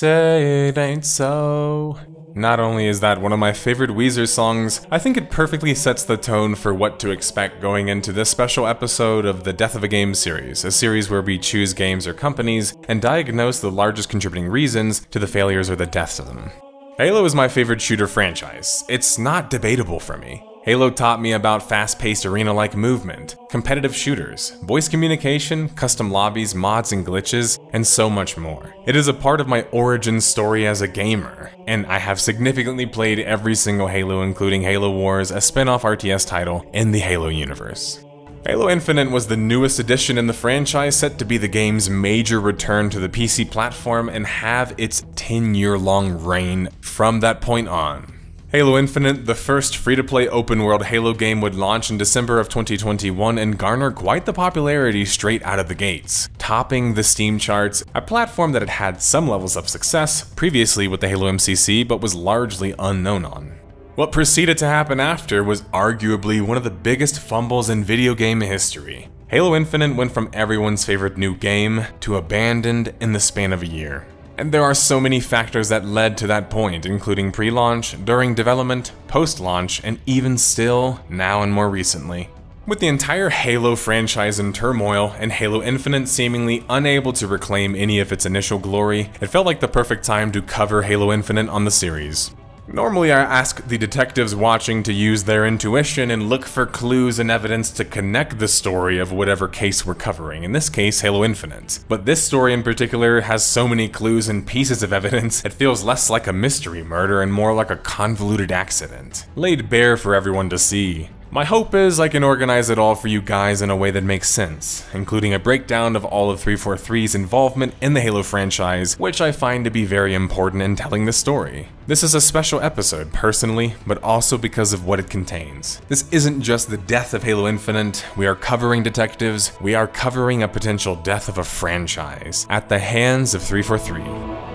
Say it ain't so. Not only is that one of my favorite Weezer songs, I think it perfectly sets the tone for what to expect going into this special episode of the Death of a Game series, a series where we choose games or companies and diagnose the largest contributing reasons to the failures or the deaths of them. Halo is my favorite shooter franchise. It's not debatable for me. Halo taught me about fast-paced arena-like movement, competitive shooters, voice communication, custom lobbies, mods and glitches, and so much more. It is a part of my origin story as a gamer, and I have significantly played every single Halo, including Halo Wars, a spin-off RTS title in the Halo universe. Halo Infinite was the newest addition in the franchise, set to be the game's major return to the PC platform and have its 10-year-long reign from that point on. Halo Infinite, the first free-to-play open-world Halo game, would launch in December of 2021 and garner quite the popularity straight out of the gates, topping the Steam charts, a platform that had had some levels of success previously with the Halo MCC but was largely unknown on. What proceeded to happen after was arguably one of the biggest fumbles in video game history. Halo Infinite went from everyone's favorite new game to abandoned in the span of a year. And there are so many factors that led to that point, including pre-launch, during development, post-launch, and even still, now and more recently. With the entire Halo franchise in turmoil, and Halo Infinite seemingly unable to reclaim any of its initial glory, it felt like the perfect time to cover Halo Infinite on the series. Normally I ask the detectives watching to use their intuition and look for clues and evidence to connect the story of whatever case we're covering, in this case Halo Infinite. But this story in particular has so many clues and pieces of evidence, it feels less like a mystery murder and more like a convoluted accident, laid bare for everyone to see. My hope is I can organize it all for you guys in a way that makes sense, including a breakdown of all of 343's involvement in the Halo franchise, which I find to be very important in telling the story. This is a special episode, personally, but also because of what it contains. This isn't just the death of Halo Infinite, we are covering detectives, we are covering a potential death of a franchise, at the hands of 343.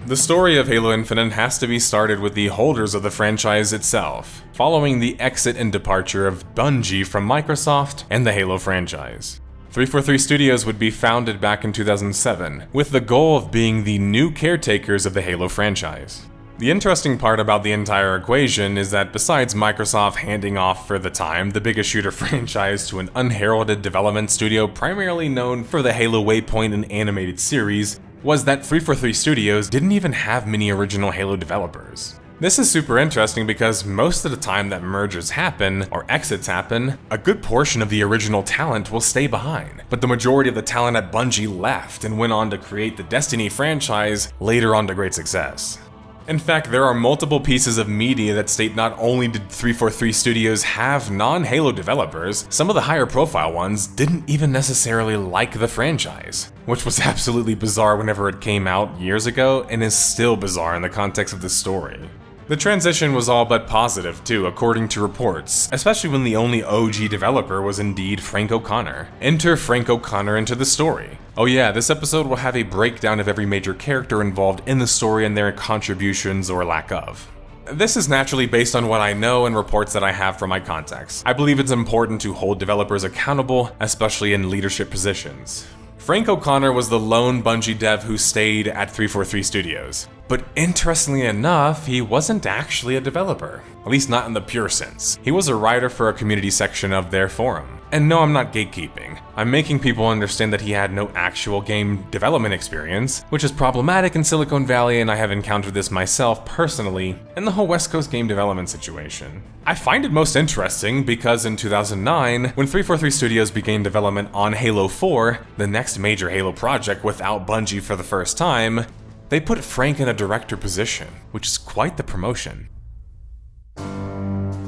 The story of Halo Infinite has to be started with the holders of the franchise itself, following the exit and departure of Bungie from Microsoft and the Halo franchise. 343 Studios would be founded back in 2007, with the goal of being the new caretakers of the Halo franchise. The interesting part about the entire equation is that besides Microsoft handing off for the time the biggest shooter franchise to an unheralded development studio primarily known for the Halo Waypoint and animated series, was that 343 Studios didn't even have many original Halo developers. This is super interesting because most of the time that mergers happen, or exits happen, a good portion of the original talent will stay behind. But the majority of the talent at Bungie left and went on to create the Destiny franchise, later on to great success. In fact, there are multiple pieces of media that state not only did 343 Studios have non-Halo developers, some of the higher profile ones didn't even necessarily like the franchise, which was absolutely bizarre whenever it came out years ago and is still bizarre in the context of the story. The transition was all but positive too, according to reports, especially when the only OG developer was indeed Frank O'Connor. Enter Frank O'Connor into the story. Oh yeah, this episode will have a breakdown of every major character involved in the story and their contributions or lack of. This is naturally based on what I know and reports that I have from my contacts. I believe it's important to hold developers accountable, especially in leadership positions. Frank O'Connor was the lone Bungie dev who stayed at 343 Studios. But interestingly enough, he wasn't actually a developer, at least not in the pure sense. He was a writer for a community section of their forum. And no, I'm not gatekeeping. I'm making people understand that he had no actual game development experience, which is problematic in Silicon Valley, and I have encountered this myself personally in the whole West Coast game development situation. I find it most interesting because in 2009, when 343 Studios began development on Halo 4, the next major Halo project without Bungie for the first time, they put Frank in a director position, which is quite the promotion.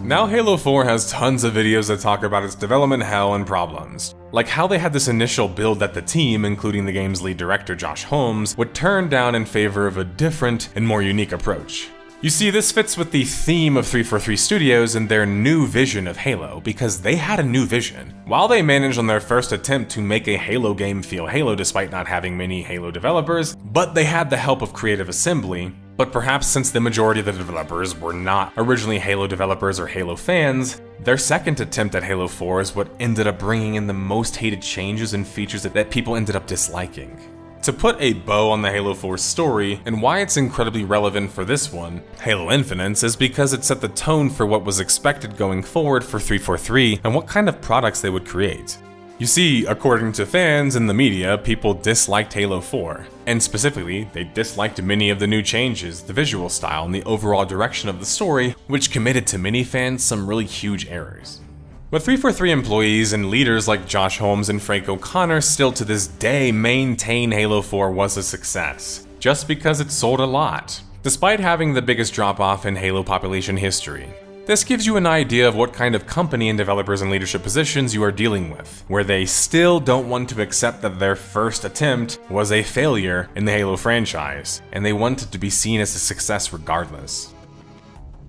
Now Halo 4 has tons of videos that talk about its development hell and problems, like how they had this initial build that the team, including the game's lead director Josh Holmes, would turn down in favor of a different and more unique approach. You see, this fits with the theme of 343 Studios and their new vision of Halo, because they had a new vision. While they managed on their first attempt to make a Halo game feel Halo despite not having many Halo developers, but they had the help of Creative Assembly, But perhaps since the majority of the developers were not originally Halo developers or Halo fans, their second attempt at Halo 4 is what ended up bringing in the most hated changes and features that people ended up disliking. To put a bow on the Halo 4 story, and why it's incredibly relevant for this one, Halo Infinite, is because it set the tone for what was expected going forward for 343 and what kind of products they would create. You see, according to fans and the media, people disliked Halo 4, and specifically, they disliked many of the new changes, the visual style, and the overall direction of the story, which committed to many fans some really huge errors. But 343 employees and leaders like Josh Holmes and Frank O'Connor still to this day maintain Halo 4 was a success, just because it sold a lot, despite having the biggest drop-off in Halo population history. This gives you an idea of what kind of company and developers in leadership positions you are dealing with, where they still don't want to accept that their first attempt was a failure in the Halo franchise, and they want it to be seen as a success regardless.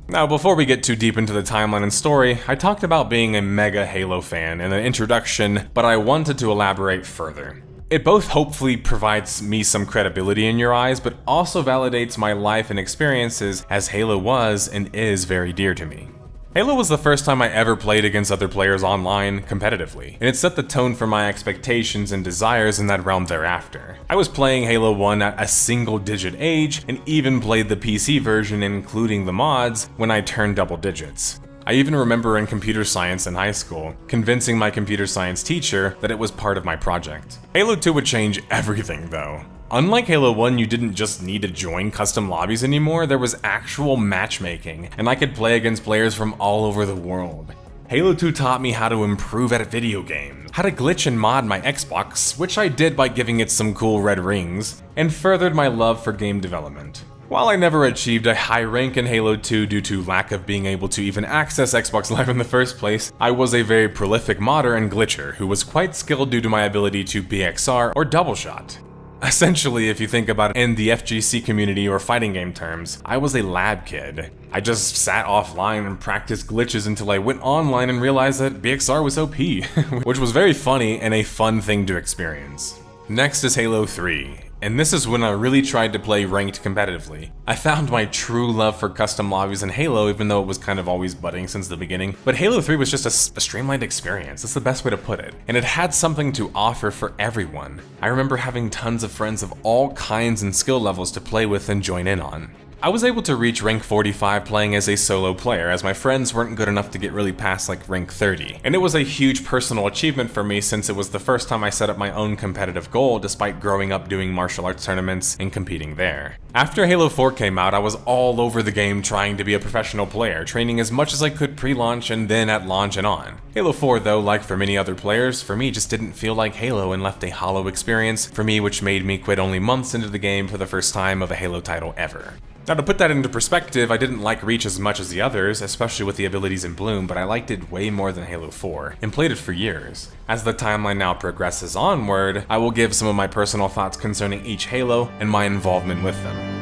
Now, before we get too deep into the timeline and story, I talked about being a mega Halo fan in the introduction, but I wanted to elaborate further. It both hopefully provides me some credibility in your eyes, but also validates my life and experiences, as Halo was and is very dear to me. Halo was the first time I ever played against other players online competitively, and it set the tone for my expectations and desires in that realm thereafter. I was playing Halo 1 at a single-digit age, and even played the PC version including the mods when I turned double digits. I even remember in computer science in high school, convincing my computer science teacher that it was part of my project. Halo 2 would change everything though. Unlike Halo 1, you didn't just need to join custom lobbies anymore, there was actual matchmaking, and I could play against players from all over the world. Halo 2 taught me how to improve at a video game, how to glitch and mod my Xbox, which I did by giving it some cool red rings, and furthered my love for game development. While I never achieved a high rank in Halo 2 due to lack of being able to even access Xbox Live in the first place, I was a very prolific modder and glitcher who was quite skilled due to my ability to BXR or doubleshot. Essentially, if you think about it in the FGC community or fighting game terms, I was a lab kid. I just sat offline and practiced glitches until I went online and realized that BXR was OP, which was very funny and a fun thing to experience. Next is Halo 3. And this is when I really tried to play ranked competitively. I found my true love for custom lobbies in Halo, even though it was kind of always budding since the beginning. But Halo 3 was just a streamlined experience, that's the best way to put it. And it had something to offer for everyone. I remember having tons of friends of all kinds and skill levels to play with and join in on. I was able to reach rank 45 playing as a solo player, as my friends weren't good enough to get really past like rank 30. And it was a huge personal achievement for me since it was the first time I set up my own competitive goal despite growing up doing martial arts tournaments and competing there. After Halo 4 came out, I was all over the game trying to be a professional player, training as much as I could pre-launch and then at launch and on. Halo 4 though, like for many other players, for me just didn't feel like Halo and left a hollow experience for me, which made me quit only months into the game for the first time of a Halo title ever. Now to put that into perspective, I didn't like Reach as much as the others, especially with the abilities in Bloom, but I liked it way more than Halo 4, and played it for years. As the timeline now progresses onward, I will give some of my personal thoughts concerning each Halo and my involvement with them.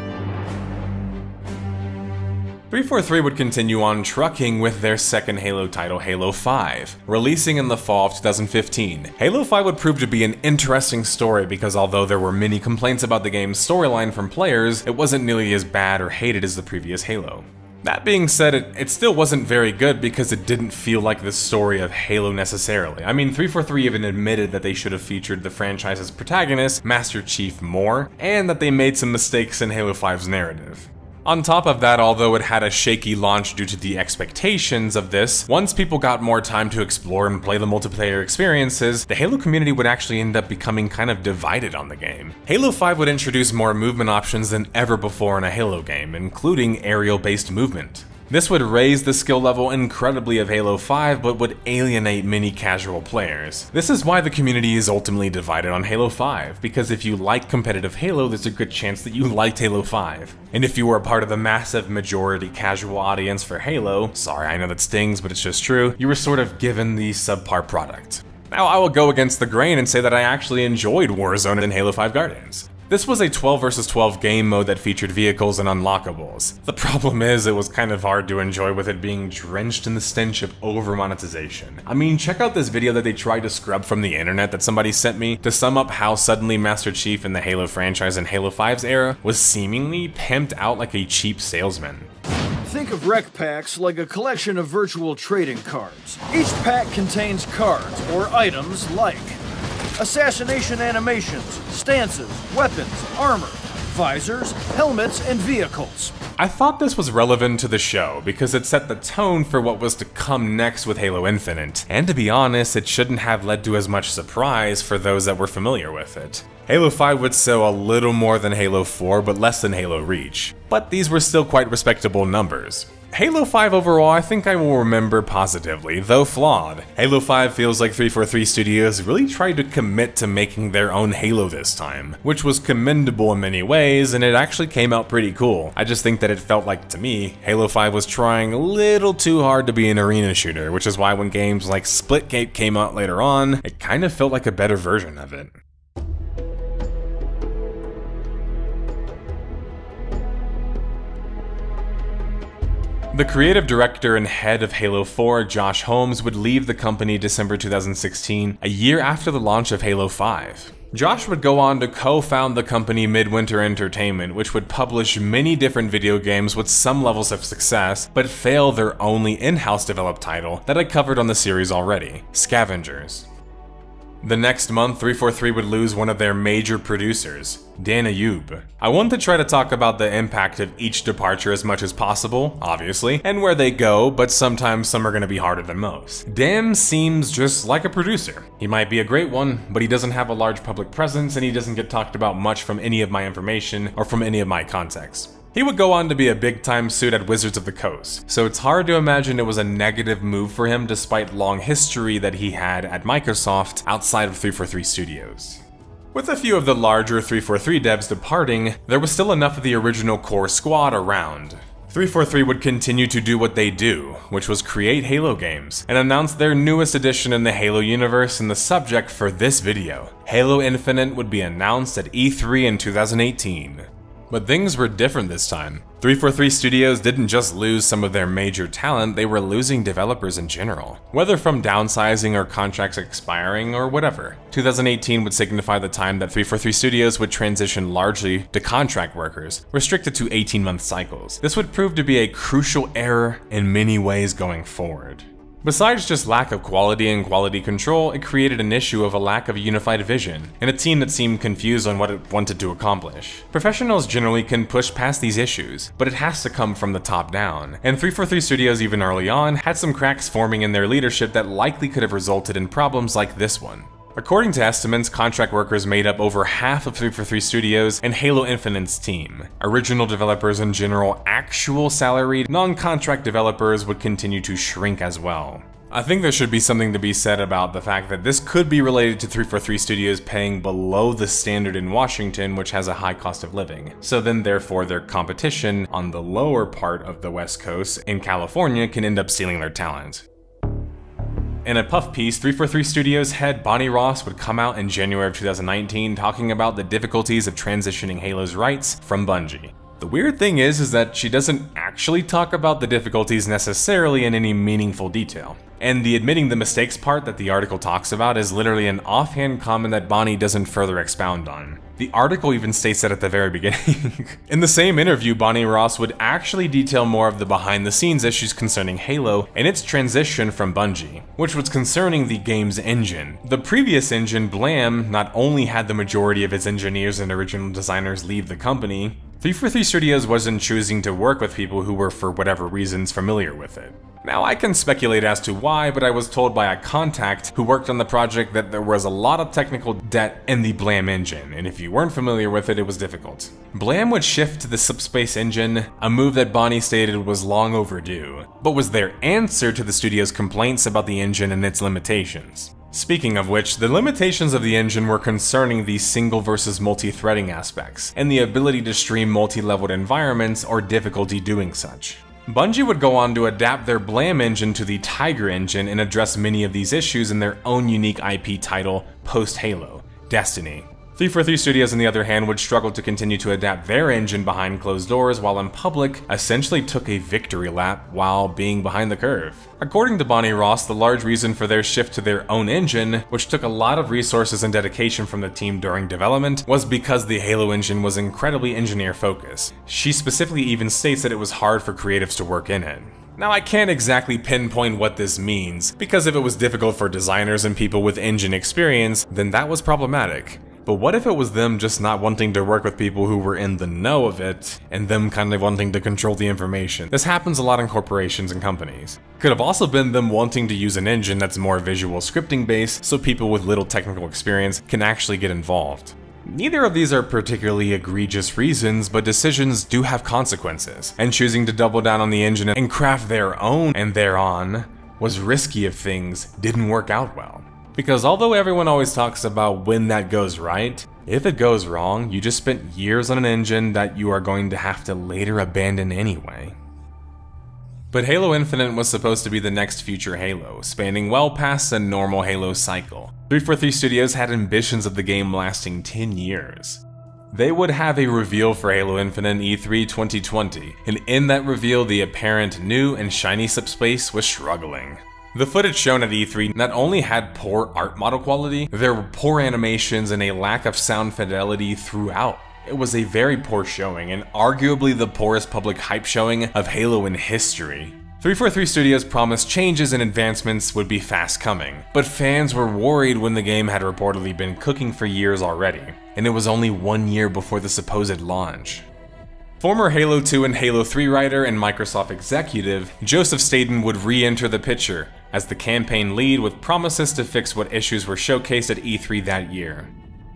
343 would continue on trucking with their second Halo title, Halo 5, releasing in the fall of 2015. Halo 5 would prove to be an interesting story because although there were many complaints about the game's storyline from players, it wasn't nearly as bad or hated as the previous Halo. That being said, it still wasn't very good because it didn't feel like the story of Halo necessarily. I mean, 343 even admitted that they should have featured the franchise's protagonist, Master Chief, more, and that they made some mistakes in Halo 5's narrative. On top of that, although it had a shaky launch due to the expectations of this, once people got more time to explore and play the multiplayer experiences, the Halo community would actually end up becoming kind of divided on the game. Halo 5 would introduce more movement options than ever before in a Halo game, including aerial-based movement. This would raise the skill level incredibly of Halo 5, but would alienate many casual players. This is why the community is ultimately divided on Halo 5, because if you like competitive Halo, there's a good chance that you liked Halo 5. And if you were a part of the massive majority casual audience for Halo, sorry, I know that stings, but it's just true, you were sort of given the subpar product. Now, I will go against the grain and say that I actually enjoyed Warzone and Halo 5 Guardians. This was a 12 vs 12 game mode that featured vehicles and unlockables. The problem is, it was kind of hard to enjoy with it being drenched in the stench of over-monetization. I mean, check out this video that they tried to scrub from the internet that somebody sent me to sum up how suddenly Master Chief in the Halo franchise and Halo 5's era was seemingly pimped out like a cheap salesman. Think of rec packs like a collection of virtual trading cards. Each pack contains cards or items like assassination animations, stances, weapons, armor, visors, helmets, and vehicles. I thought this was relevant to the show because it set the tone for what was to come next with Halo Infinite, and to be honest, it shouldn't have led to as much surprise for those that were familiar with it. Halo 5 would sell a little more than Halo 4, but less than Halo Reach. But these were still quite respectable numbers. Halo 5 overall, I think I will remember positively, though flawed. Halo 5 feels like 343 Studios really tried to commit to making their own Halo this time, which was commendable in many ways, and it actually came out pretty cool. I just think that it felt like, to me, Halo 5 was trying a little too hard to be an arena shooter, which is why when games like Splitgate came out later on, it kind of felt like a better version of it. The creative director and head of Halo 4, Josh Holmes, would leave the company December 2016, a year after the launch of Halo 5. Josh would go on to co-found the company Midwinter Entertainment, which would publish many different video games with some levels of success, but fail their only in-house developed title that I covered on the series already, Scavengers. The next month, 343 would lose one of their major producers, Dan Ayub. I want to try to talk about the impact of each departure as much as possible, obviously, and where they go, but sometimes some are going to be harder than most. Dan seems just like a producer. He might be a great one, but he doesn't have a large public presence and he doesn't get talked about much from any of my information or from any of my contexts. He would go on to be a big-time suit at Wizards of the Coast, so it's hard to imagine it was a negative move for him despite long history that he had at Microsoft outside of 343 Studios. With a few of the larger 343 devs departing, there was still enough of the original core squad around. 343 would continue to do what they do, which was create Halo games, and announce their newest addition in the Halo universe, and the subject for this video. Halo Infinite would be announced at E3 in 2018. But things were different this time. 343 Studios didn't just lose some of their major talent, they were losing developers in general. Whether from downsizing or contracts expiring or whatever. 2018 would signify the time that 343 Studios would transition largely to contract workers, restricted to 18-month cycles. This would prove to be a crucial error in many ways going forward. Besides just lack of quality and quality control, it created an issue of a lack of a unified vision, and a team that seemed confused on what it wanted to accomplish. Professionals generally can push past these issues, but it has to come from the top down, and 343 Studios even early on had some cracks forming in their leadership that likely could have resulted in problems like this one. According to estimates, contract workers made up over half of 343 Studios and Halo Infinite's team. Original developers in general, actual salaried, non-contract developers would continue to shrink as well. I think there should be something to be said about the fact that this could be related to 343 Studios paying below the standard in Washington, which has a high cost of living. So then therefore their competition on the lower part of the West Coast in California can end up stealing their talent. In a puff piece, 343 Studios head Bonnie Ross would come out in January of 2019 talking about the difficulties of transitioning Halo's rights from Bungie. The weird thing is that she doesn't actually talk about the difficulties necessarily in any meaningful detail. And the admitting the mistakes part that the article talks about is literally an offhand comment that Bonnie doesn't further expound on. The article even states that at the very beginning. In the same interview, Bonnie Ross would actually detail more of the behind-the-scenes issues concerning Halo and its transition from Bungie, which was concerning the game's engine. The previous engine, Blam, not only had the majority of its engineers and original designers leave the company, 343 Studios wasn't choosing to work with people who were, for whatever reasons, familiar with it. Now, I can speculate as to why, but I was told by a contact who worked on the project that there was a lot of technical debt in the Blam engine, and if you weren't familiar with it, it was difficult. Blam would shift to the subspace engine, a move that Bonnie stated was long overdue, but was their answer to the studio's complaints about the engine and its limitations. Speaking of which, the limitations of the engine were concerning the single versus multi-threading aspects, and the ability to stream multi-leveled environments or difficulty doing such. Bungie would go on to adapt their Blam engine to the Tiger engine and address many of these issues in their own unique IP title, post-Halo, Destiny. 343 Studios, on the other hand, would struggle to continue to adapt their engine behind closed doors, while in public essentially took a victory lap while being behind the curve. According to Bonnie Ross, the large reason for their shift to their own engine, which took a lot of resources and dedication from the team during development, was because the Halo engine was incredibly engineer-focused. She specifically even states that it was hard for creatives to work in it. Now, I can't exactly pinpoint what this means, because if it was difficult for designers and people with engine experience, then that was problematic. But what if it was them just not wanting to work with people who were in the know of it, and them kind of wanting to control the information? This happens a lot in corporations and companies. Could have also been them wanting to use an engine that's more visual scripting based, so people with little technical experience can actually get involved. Neither of these are particularly egregious reasons, but decisions do have consequences, and choosing to double down on the engine and craft their own and thereon was risky if things didn't work out well. Because although everyone always talks about when that goes right, if it goes wrong, you just spent years on an engine that you are going to have to later abandon anyway. But Halo Infinite was supposed to be the next future Halo, spanning well past the normal Halo cycle. 343 Studios had ambitions of the game lasting 10 years. They would have a reveal for Halo Infinite E3 2020, and in that reveal the apparent new and shiny subspace was struggling. The footage shown at E3 not only had poor art model quality, there were poor animations and a lack of sound fidelity throughout. It was a very poor showing, and arguably the poorest public hype showing of Halo in history. 343 Studios promised changes and advancements would be fast coming, but fans were worried when the game had reportedly been cooking for years already, and it was only 1 year before the supposed launch. Former Halo 2 and Halo 3 writer and Microsoft executive Joseph Staten would re-enter the picture as the campaign lead with promises to fix what issues were showcased at E3 that year.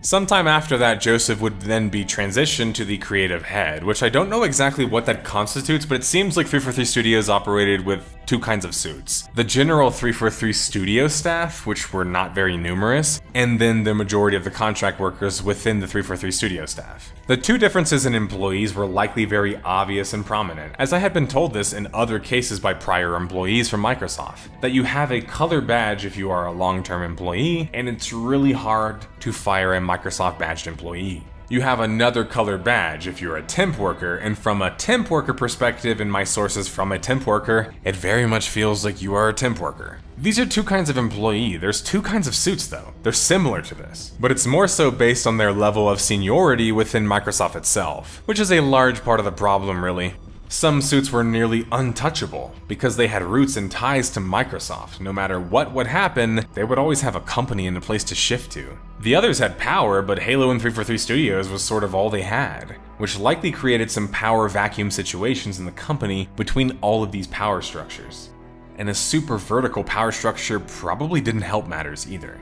Sometime after that, Joseph would then be transitioned to the creative head, which I don't know exactly what that constitutes, but it seems like 343 Studios operated with two kinds of suits. The general 343 studio staff, which were not very numerous, and then the majority of the contract workers within the 343 studio staff. The two differences in employees were likely very obvious and prominent, as I had been told this in other cases by prior employees from Microsoft, that you have a color badge if you are a long-term employee, and it's really hard to fire a Microsoft badged employee. You have another color badge if you're a temp worker, and from a temp worker perspective, in my sources from a temp worker, it very much feels like you are a temp worker. These are two kinds of employee. There's two kinds of suits though. They're similar to this, but it's more so based on their level of seniority within Microsoft itself, which is a large part of the problem really. Some suits were nearly untouchable because they had roots and ties to Microsoft. No matter what would happen, they would always have a company and a place to shift to. The others had power, but Halo and 343 Studios was sort of all they had, which likely created some power vacuum situations in the company between all of these power structures. And a super vertical power structure probably didn't help matters either.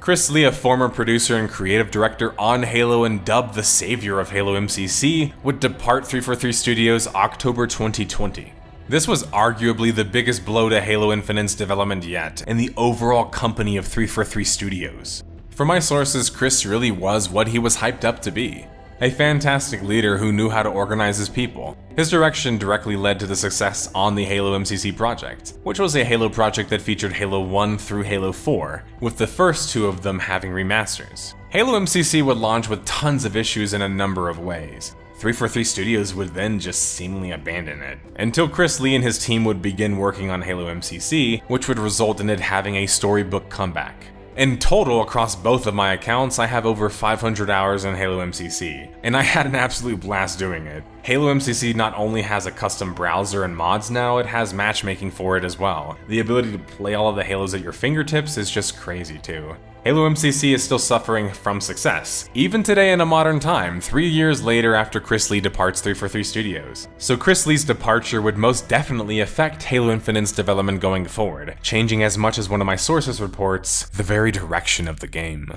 Chris Lee, a former producer and creative director on Halo and dubbed the savior of Halo MCC, would depart 343 Studios October 2020. This was arguably the biggest blow to Halo Infinite's development yet, and the overall company of 343 Studios. From my sources, Chris really was what he was hyped up to be. A fantastic leader who knew how to organize his people. His direction directly led to the success on the Halo MCC project, which was a Halo project that featured Halo 1 through Halo 4, with the first two of them having remasters. Halo MCC would launch with tons of issues in a number of ways. 343 Studios would then just seemingly abandon it, until Chris Lee and his team would begin working on Halo MCC, which would result in it having a storybook comeback. In total, across both of my accounts, I have over 500 hours in Halo MCC, and I had an absolute blast doing it. Halo MCC not only has a custom browser and mods now, it has matchmaking for it as well. The ability to play all of the Halos at your fingertips is just crazy too. Halo MCC is still suffering from success, even today in a modern time, 3 years later after Chris Lee departs 343 Studios. So Chris Lee's departure would most definitely affect Halo Infinite's development going forward, changing as much as one of my sources reports, the very direction of the game.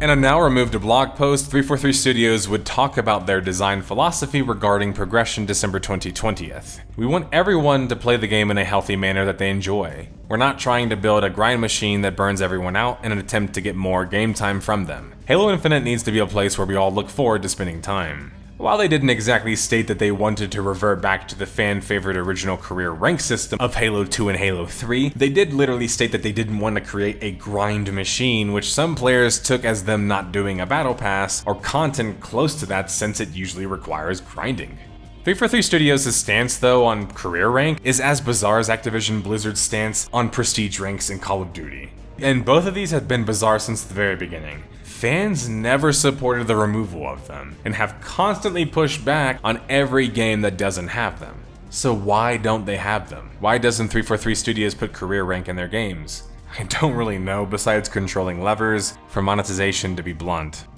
In a now removed blog post, 343 Studios would talk about their design philosophy regarding progression December 2020th. We want everyone to play the game in a healthy manner that they enjoy. We're not trying to build a grind machine that burns everyone out in an attempt to get more game time from them. Halo Infinite needs to be a place where we all look forward to spending time. While they didn't exactly state that they wanted to revert back to the fan-favorite original career rank system of Halo 2 and Halo 3, they did literally state that they didn't want to create a grind machine, which some players took as them not doing a battle pass or content close to that, since it usually requires grinding. 343 Studios' stance, though, on career rank is as bizarre as Activision Blizzard's stance on prestige ranks in Call of Duty. And both of these have been bizarre since the very beginning. Fans never supported the removal of them, and have constantly pushed back on every game that doesn't have them. So why don't they have them? Why doesn't 343 Studios put career rank in their games? I don't really know, besides controlling levers for monetization, to be blunt.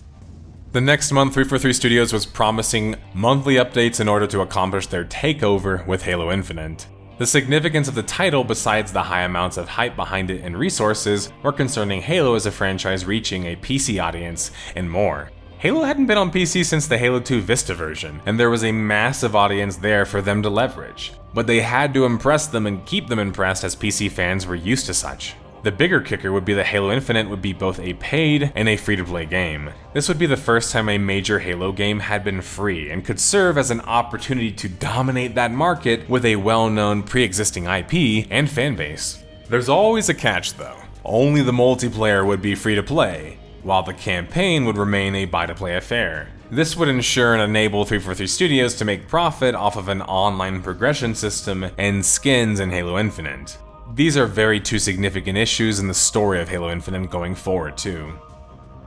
The next month, 343 Studios was promising monthly updates in order to accomplish their takeover with Halo Infinite. The significance of the title, besides the high amounts of hype behind it and resources, were concerning Halo as a franchise reaching a PC audience, and more. Halo hadn't been on PC since the Halo 2 Vista version, and there was a massive audience there for them to leverage. But they had to impress them and keep them impressed, as PC fans were used to such. The bigger kicker would be that Halo Infinite would be both a paid and a free-to-play game. This would be the first time a major Halo game had been free, and could serve as an opportunity to dominate that market with a well-known pre-existing IP and fanbase. There's always a catch though. Only the multiplayer would be free-to-play, while the campaign would remain a buy-to-play affair. This would ensure and enable 343 Studios to make profit off of an online progression system and skins in Halo Infinite. These are two significant issues in the story of Halo Infinite going forward too.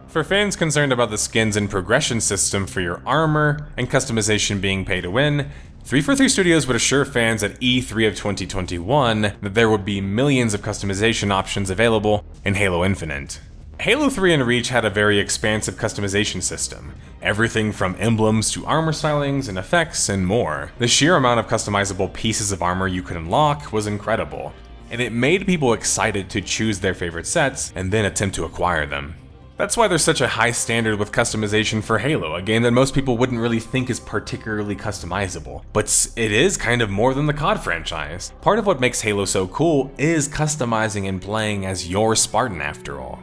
For fans concerned about the skins and progression system for your armor and customization being pay to win, 343 Studios would assure fans at E3 of 2021 that there would be millions of customization options available in Halo Infinite. Halo 3 and Reach had a very expansive customization system, everything from emblems to armor stylings and effects and more. The sheer amount of customizable pieces of armor you could unlock was incredible, and it made people excited to choose their favorite sets and then attempt to acquire them. That's why there's such a high standard with customization for Halo, a game that most people wouldn't really think is particularly customizable. But it is kind of more than the COD franchise. Part of what makes Halo so cool is customizing and playing as your Spartan after all.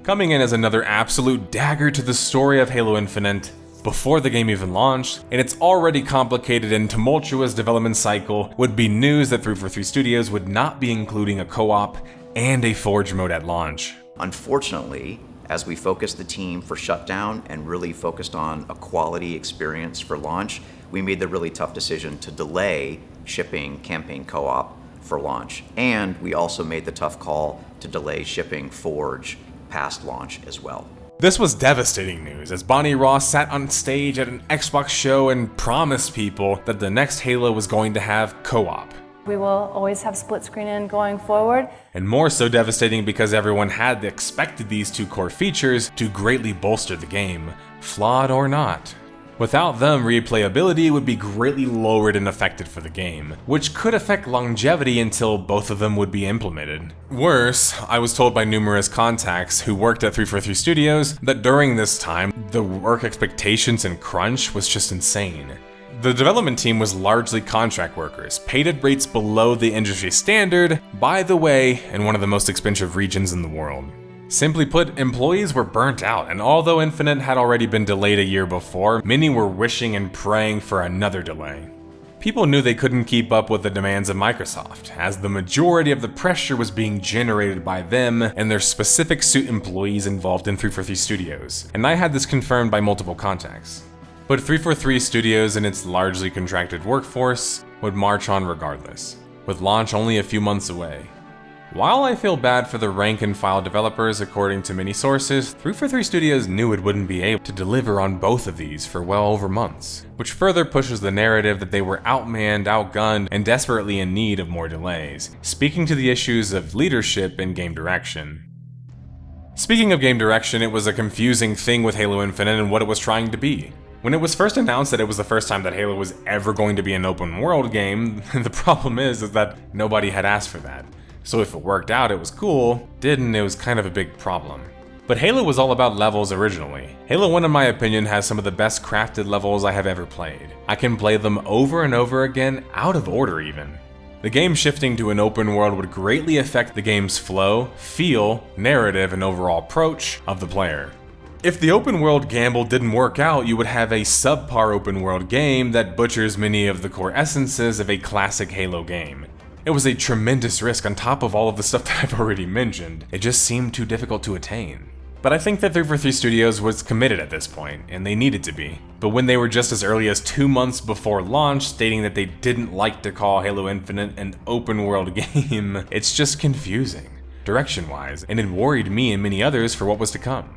Coming in as another absolute dagger to the story of Halo Infinite, before the game even launched, in its already complicated and tumultuous development cycle, would be news that 343 Studios would not be including a co-op and a Forge mode at launch. Unfortunately, as we focused the team for shutdown and really focused on a quality experience for launch, we made the really tough decision to delay shipping campaign co-op for launch. And we also made the tough call to delay shipping Forge past launch as well. This was devastating news, as Bonnie Ross sat on stage at an Xbox show and promised people that the next Halo was going to have co-op. We will always have split screen in going forward. And more so devastating because everyone had expected these two core features to greatly bolster the game, flawed or not. Without them, replayability would be greatly lowered and affected for the game, which could affect longevity until both of them would be implemented. Worse, I was told by numerous contacts who worked at 343 Studios that during this time, the work expectations and crunch was just insane. The development team was largely contract workers, paid at rates below the industry standard, by the way, in one of the most expensive regions in the world. Simply put, employees were burnt out, and although Infinite had already been delayed a year before, many were wishing and praying for another delay. People knew they couldn't keep up with the demands of Microsoft, as the majority of the pressure was being generated by them and their specific suit employees involved in 343 Studios, and I had this confirmed by multiple contacts. But 343 Studios and its largely contracted workforce would march on regardless, with launch only a few months away. While I feel bad for the rank-and-file developers, according to many sources, 343 Studios knew it wouldn't be able to deliver on both of these for well over months, which further pushes the narrative that they were outmanned, outgunned, and desperately in need of more delays, speaking to the issues of leadership and game direction. Speaking of game direction, it was a confusing thing with Halo Infinite and what it was trying to be. When it was first announced that it was the first time that Halo was ever going to be an open-world game, the problem is that nobody had asked for that. So if it worked out, it was cool. Didn't, it was kind of a big problem. But Halo was all about levels originally. Halo 1, in my opinion, has some of the best crafted levels I have ever played. I can play them over and over again, out of order even. The game shifting to an open world would greatly affect the game's flow, feel, narrative, and overall approach of the player. If the open world gamble didn't work out, you would have a subpar open world game that butchers many of the core essences of a classic Halo game. It was a tremendous risk on top of all of the stuff that I've already mentioned. It just seemed too difficult to attain. But I think that 343 Studios was committed at this point, and they needed to be. But when they were just as early as 2 months before launch stating that they didn't like to call Halo Infinite an open world game, it's just confusing, direction-wise, and it worried me and many others for what was to come.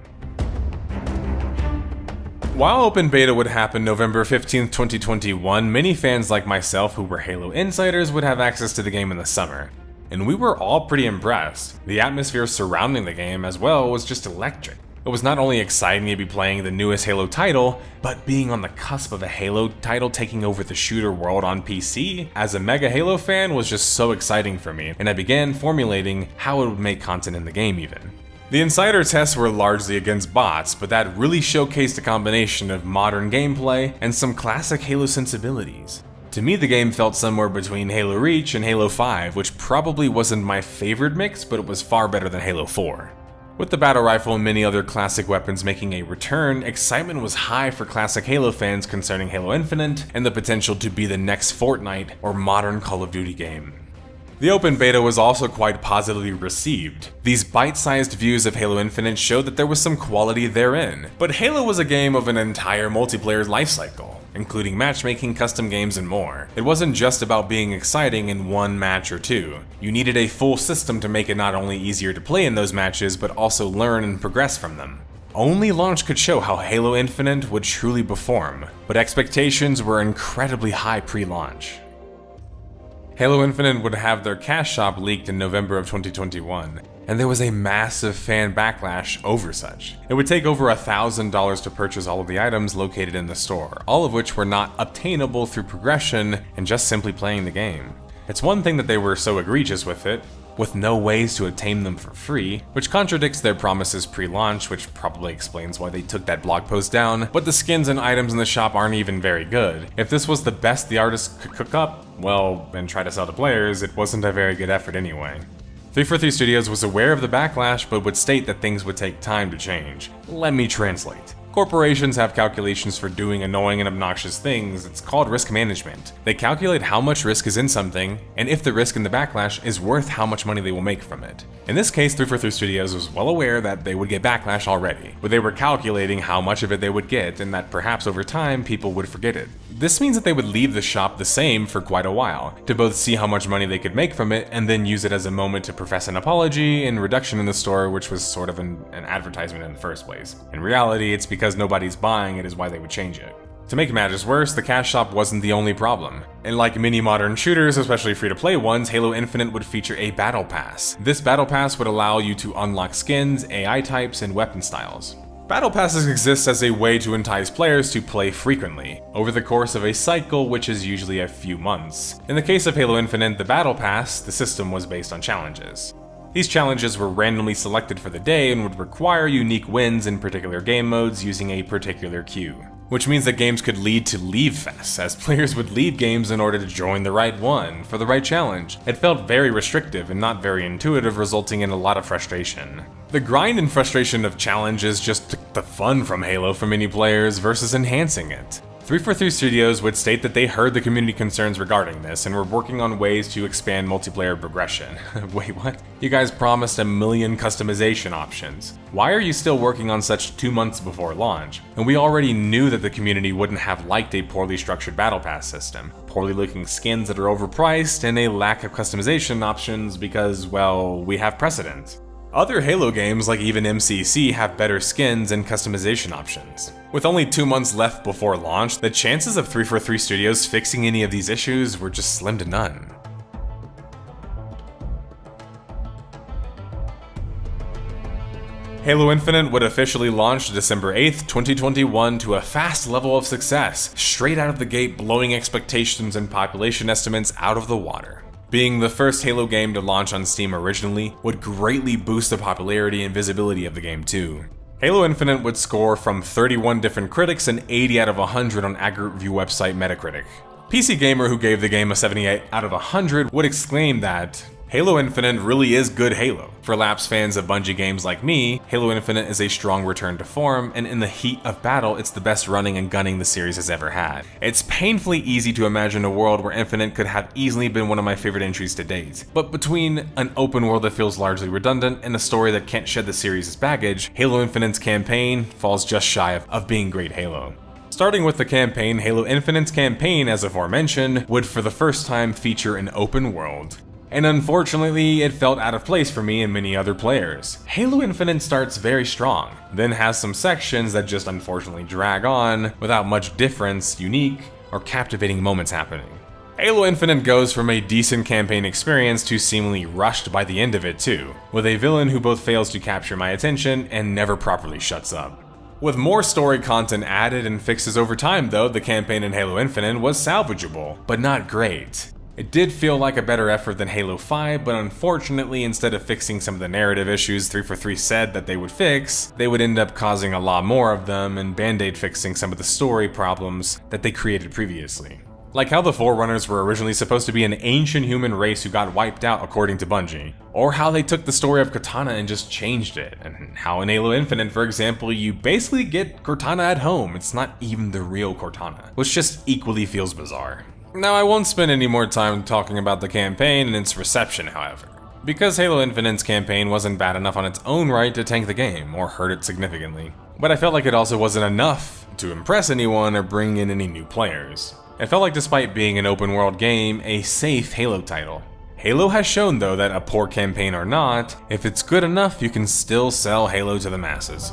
While open beta would happen November 15th, 2021, many fans like myself who were Halo insiders would have access to the game in the summer. And we were all pretty impressed. The atmosphere surrounding the game as well was just electric. It was not only exciting to be playing the newest Halo title, but being on the cusp of a Halo title taking over the shooter world on PC as a mega Halo fan was just so exciting for me, and I began formulating how it would make content in the game even. The insider tests were largely against bots, but that really showcased a combination of modern gameplay and some classic Halo sensibilities. To me, the game felt somewhere between Halo Reach and Halo 5, which probably wasn't my favorite mix, but it was far better than Halo 4. With the battle rifle and many other classic weapons making a return, excitement was high for classic Halo fans concerning Halo Infinite and the potential to be the next Fortnite or modern Call of Duty game. The open beta was also quite positively received. These bite-sized views of Halo Infinite showed that there was some quality therein, but Halo was a game of an entire multiplayer lifecycle, including matchmaking, custom games, and more. It wasn't just about being exciting in one match or two. You needed a full system to make it not only easier to play in those matches, but also learn and progress from them. Only launch could show how Halo Infinite would truly perform, but expectations were incredibly high pre-launch. Halo Infinite would have their cash shop leaked in November of 2021, and there was a massive fan backlash over such. It would take over $1,000 to purchase all of the items located in the store, all of which were not obtainable through progression and just simply playing the game. It's one thing that they were so egregious with it, with no ways to obtain them for free, which contradicts their promises pre-launch, which probably explains why they took that blog post down, but the skins and items in the shop aren't even very good. If this was the best the artist could cook up, well, and try to sell to players, it wasn't a very good effort anyway. 343 Studios was aware of the backlash, but would state that things would take time to change. Let me translate. Corporations have calculations for doing annoying and obnoxious things. It's called risk management. They calculate how much risk is in something, and if the risk in the backlash is worth how much money they will make from it. In this case, 343 Studios was well aware that they would get backlash already, but they were calculating how much of it they would get, and that perhaps over time people would forget it. This means that they would leave the shop the same for quite a while, to both see how much money they could make from it, and then use it as a moment to profess an apology and reduction in the store, which was sort of an advertisement in the first place. In reality, it's because nobody's buying it is why they would change it. To make matters worse, the cash shop wasn't the only problem. And like many modern shooters, especially free-to-play ones, Halo Infinite would feature a battle pass. This battle pass would allow you to unlock skins, AI types, and weapon styles. Battle passes exist as a way to entice players to play frequently, over the course of a cycle which is usually a few months. In the case of Halo Infinite, the battle pass, the system was based on challenges. These challenges were randomly selected for the day and would require unique wins in particular game modes using a particular queue. Which means that games could lead to leave fests, as players would leave games in order to join the right one, for the right challenge. It felt very restrictive and not very intuitive, resulting in a lot of frustration. The grind and frustration of challenges just took the fun from Halo for many players versus enhancing it. 343 Studios would state that they heard the community concerns regarding this and were working on ways to expand multiplayer progression. Wait, what? You guys promised a million customization options. Why are you still working on such 2 months before launch? And we already knew that the community wouldn't have liked a poorly structured battle pass system, poorly looking skins that are overpriced, and a lack of customization options because, well, we have precedent. Other Halo games, like even MCC, have better skins and customization options. With only 2 months left before launch, the chances of 343 Studios fixing any of these issues were just slim to none. Halo Infinite would officially launch December 8th, 2021 to a fast level of success, straight out of the gate blowing expectations and population estimates out of the water. Being the first Halo game to launch on Steam originally would greatly boost the popularity and visibility of the game too. Halo Infinite would score from 31 different critics and 80 out of 100 on aggregate review website Metacritic. PC Gamer, who gave the game a 78 out of 100, would exclaim that Halo Infinite really is good Halo. For lapsed fans of Bungie games like me, Halo Infinite is a strong return to form, and in the heat of battle, it's the best running and gunning the series has ever had. It's painfully easy to imagine a world where Infinite could have easily been one of my favorite entries to date. But between an open world that feels largely redundant and a story that can't shed the series' baggage, Halo Infinite's campaign falls just shy of being great Halo. Starting with the campaign, Halo Infinite's campaign, as aforementioned, would for the first time feature an open world. And unfortunately, it felt out of place for me and many other players. Halo Infinite starts very strong, then has some sections that just unfortunately drag on without much difference, unique, or captivating moments happening. Halo Infinite goes from a decent campaign experience to seemingly rushed by the end of it too, with a villain who both fails to capture my attention and never properly shuts up. With more story content added and fixes over time though, the campaign in Halo Infinite was salvageable, but not great. It did feel like a better effort than Halo 5, but unfortunately, instead of fixing some of the narrative issues 343 said that they would fix, they would end up causing a lot more of them and band-aid fixing some of the story problems that they created previously. Like how the Forerunners were originally supposed to be an ancient human race who got wiped out according to Bungie, or how they took the story of Cortana and just changed it, and how in Halo Infinite, for example, you basically get Cortana at home, it's not even the real Cortana, which just equally feels bizarre. Now, I won't spend any more time talking about the campaign and its reception, however, because Halo Infinite's campaign wasn't bad enough on its own right to tank the game, or hurt it significantly. But I felt like it also wasn't enough to impress anyone or bring in any new players. It felt like, despite being an open world game, a safe Halo title. Halo has shown though that a poor campaign or not, if it's good enough, you can still sell Halo to the masses.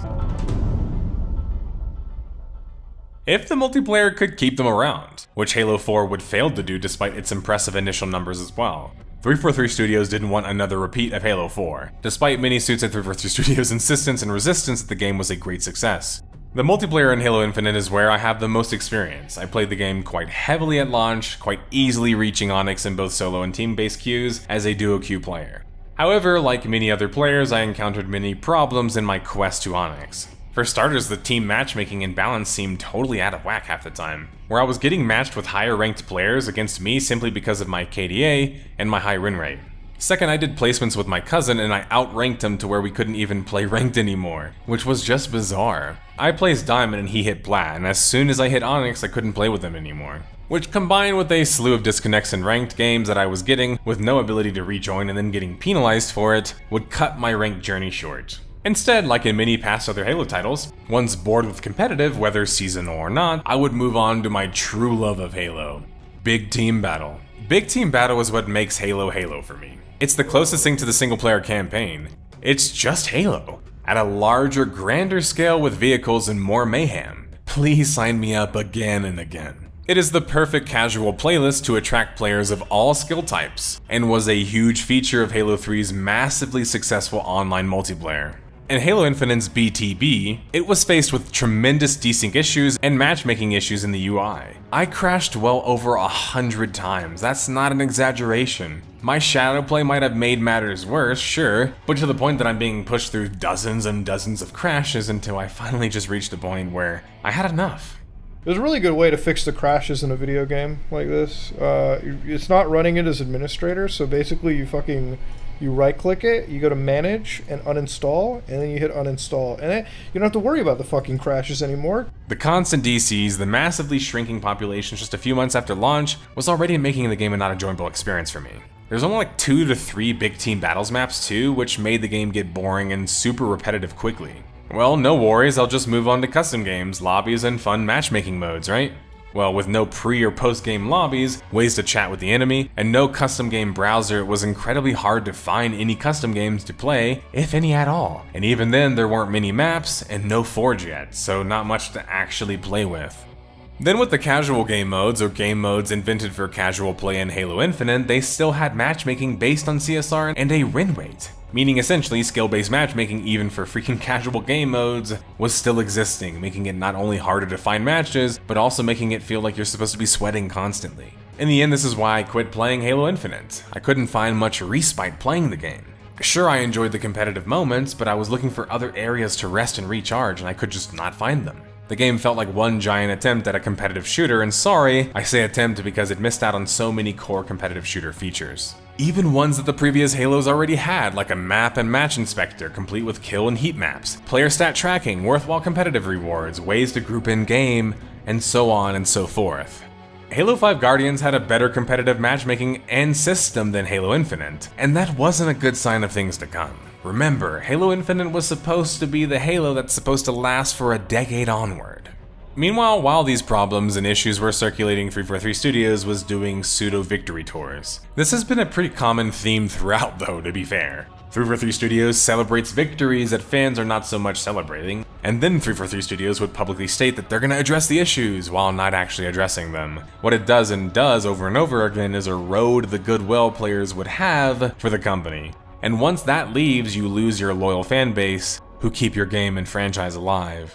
If the multiplayer could keep them around, which Halo 4 would fail to do despite its impressive initial numbers as well. 343 Studios didn't want another repeat of Halo 4, despite many suits at 343 Studios' insistence and resistance that the game was a great success. The multiplayer in Halo Infinite is where I have the most experience. I played the game quite heavily at launch, quite easily reaching Onyx in both solo and team-based queues as a duo queue player. However, like many other players, I encountered many problems in my quest to Onyx. For starters, the team matchmaking and balance seemed totally out of whack half the time, where I was getting matched with higher ranked players against me simply because of my KDA and my high win rate. Second, I did placements with my cousin and I outranked him to where we couldn't even play ranked anymore, which was just bizarre. I placed Diamond and he hit Plat, and as soon as I hit Onyx, I couldn't play with him anymore. Which, combined with a slew of disconnects in ranked games that I was getting, with no ability to rejoin and then getting penalized for it, would cut my ranked journey short. Instead, like in many past other Halo titles, once bored with competitive, whether seasonal or not, I would move on to my true love of Halo: Big Team Battle. Big Team Battle is what makes Halo Halo for me. It's the closest thing to the single-player campaign. It's just Halo, at a larger, grander scale with vehicles and more mayhem. Please sign me up again and again. It is the perfect casual playlist to attract players of all skill types, and was a huge feature of Halo 3's massively successful online multiplayer. In Halo Infinite's BTB, it was faced with tremendous desync issues and matchmaking issues in the UI. I crashed well over 100 times, that's not an exaggeration. My shadow play might have made matters worse, sure, but to the point that I'm being pushed through dozens and dozens of crashes until I finally just reached a point where I had enough. There's a really good way to fix the crashes in a video game like this. It's not running it as administrator, so basically you right-click it, you go to Manage and Uninstall, and then you hit Uninstall, and then you don't have to worry about the fucking crashes anymore. The constant DCs, the massively shrinking populations just a few months after launch, was already making the game a not enjoyable experience for me. There's only like 2 to 3 big team battles maps too, which made the game get boring and super repetitive quickly. Well, no worries, I'll just move on to custom games, lobbies, and fun matchmaking modes, right? Well, with no pre- or post-game lobbies, ways to chat with the enemy, and no custom game browser, it was incredibly hard to find any custom games to play, if any at all. And even then, there weren't many maps, and no Forge yet, so not much to actually play with. Then with the casual game modes, or game modes invented for casual play in Halo Infinite, they still had matchmaking based on CSR and a win rate. Meaning essentially skill-based matchmaking even for freaking casual game modes was still existing, making it not only harder to find matches, but also making it feel like you're supposed to be sweating constantly. In the end, this is why I quit playing Halo Infinite. I couldn't find much respite playing the game. Sure, I enjoyed the competitive moments, but I was looking for other areas to rest and recharge, and I could just not find them. The game felt like one giant attempt at a competitive shooter, and sorry, I say attempt because it missed out on so many core competitive shooter features. Even ones that the previous Halos already had, like a map and match inspector, complete with kill and heat maps, player stat tracking, worthwhile competitive rewards, ways to group in game, and so on and so forth. Halo 5 Guardians had a better competitive matchmaking and system than Halo Infinite, and that wasn't a good sign of things to come. Remember, Halo Infinite was supposed to be the Halo that's supposed to last for a decade onward. Meanwhile, while these problems and issues were circulating, 343 Studios was doing pseudo-victory tours. This has been a pretty common theme throughout though, to be fair. 343 Studios celebrates victories that fans are not so much celebrating, and then 343 Studios would publicly state that they're gonna address the issues while not actually addressing them. What it does over and over again is erode the goodwill players would have for the company. And once that leaves, you lose your loyal fan base who keep your game and franchise alive.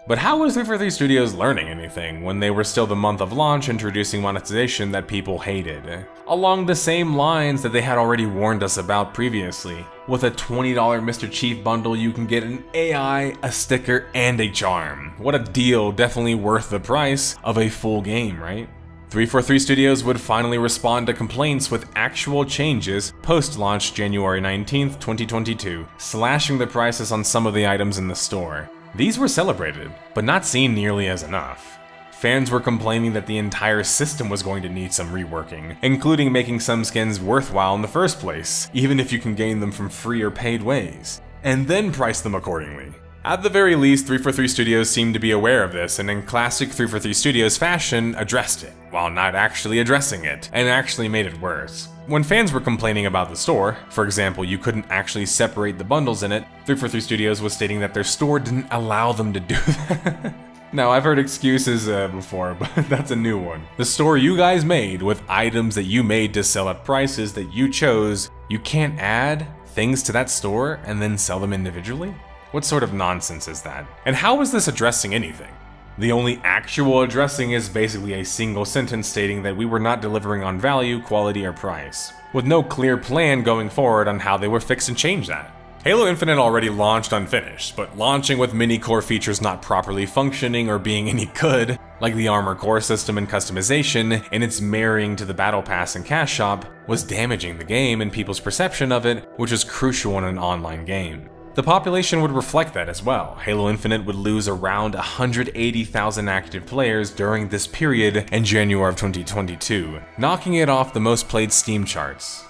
But how was 343 Studios learning anything when they were still the month of launch introducing monetization that people hated? Along the same lines that they had already warned us about previously. With a $20 Mr. Chief bundle, you can get an AI, a sticker, and a charm. What a deal, definitely worth the price of a full game, right? 343 Studios would finally respond to complaints with actual changes post-launch January 19th, 2022, slashing the prices on some of the items in the store. These were celebrated, but not seen nearly as enough. Fans were complaining that the entire system was going to need some reworking, including making some skins worthwhile in the first place, even if you can gain them from free or paid ways, and then price them accordingly. At the very least, 343 Studios seemed to be aware of this, and in classic 343 Studios fashion, addressed it, while not actually addressing it, and actually made it worse. When fans were complaining about the store, for example, you couldn't actually separate the bundles in it, 343 Studios was stating that their store didn't allow them to do that. Now, I've heard excuses before, but that's a new one. The store you guys made with items that you made to sell at prices that you chose, you can't add things to that store and then sell them individually? What sort of nonsense is that? And how is this addressing anything? The only actual addressing is basically a single sentence stating that we were not delivering on value, quality, or price, with no clear plan going forward on how they would fix and change that. Halo Infinite already launched unfinished, but launching with many core features not properly functioning or being any good, like the armor core system and customization, and its marrying to the battle pass and cash shop, was damaging the game and people's perception of it, which is crucial in an online game. The population would reflect that as well. Halo Infinite would lose around 180,000 active players during this period in January of 2022, knocking it off the most played Steam charts.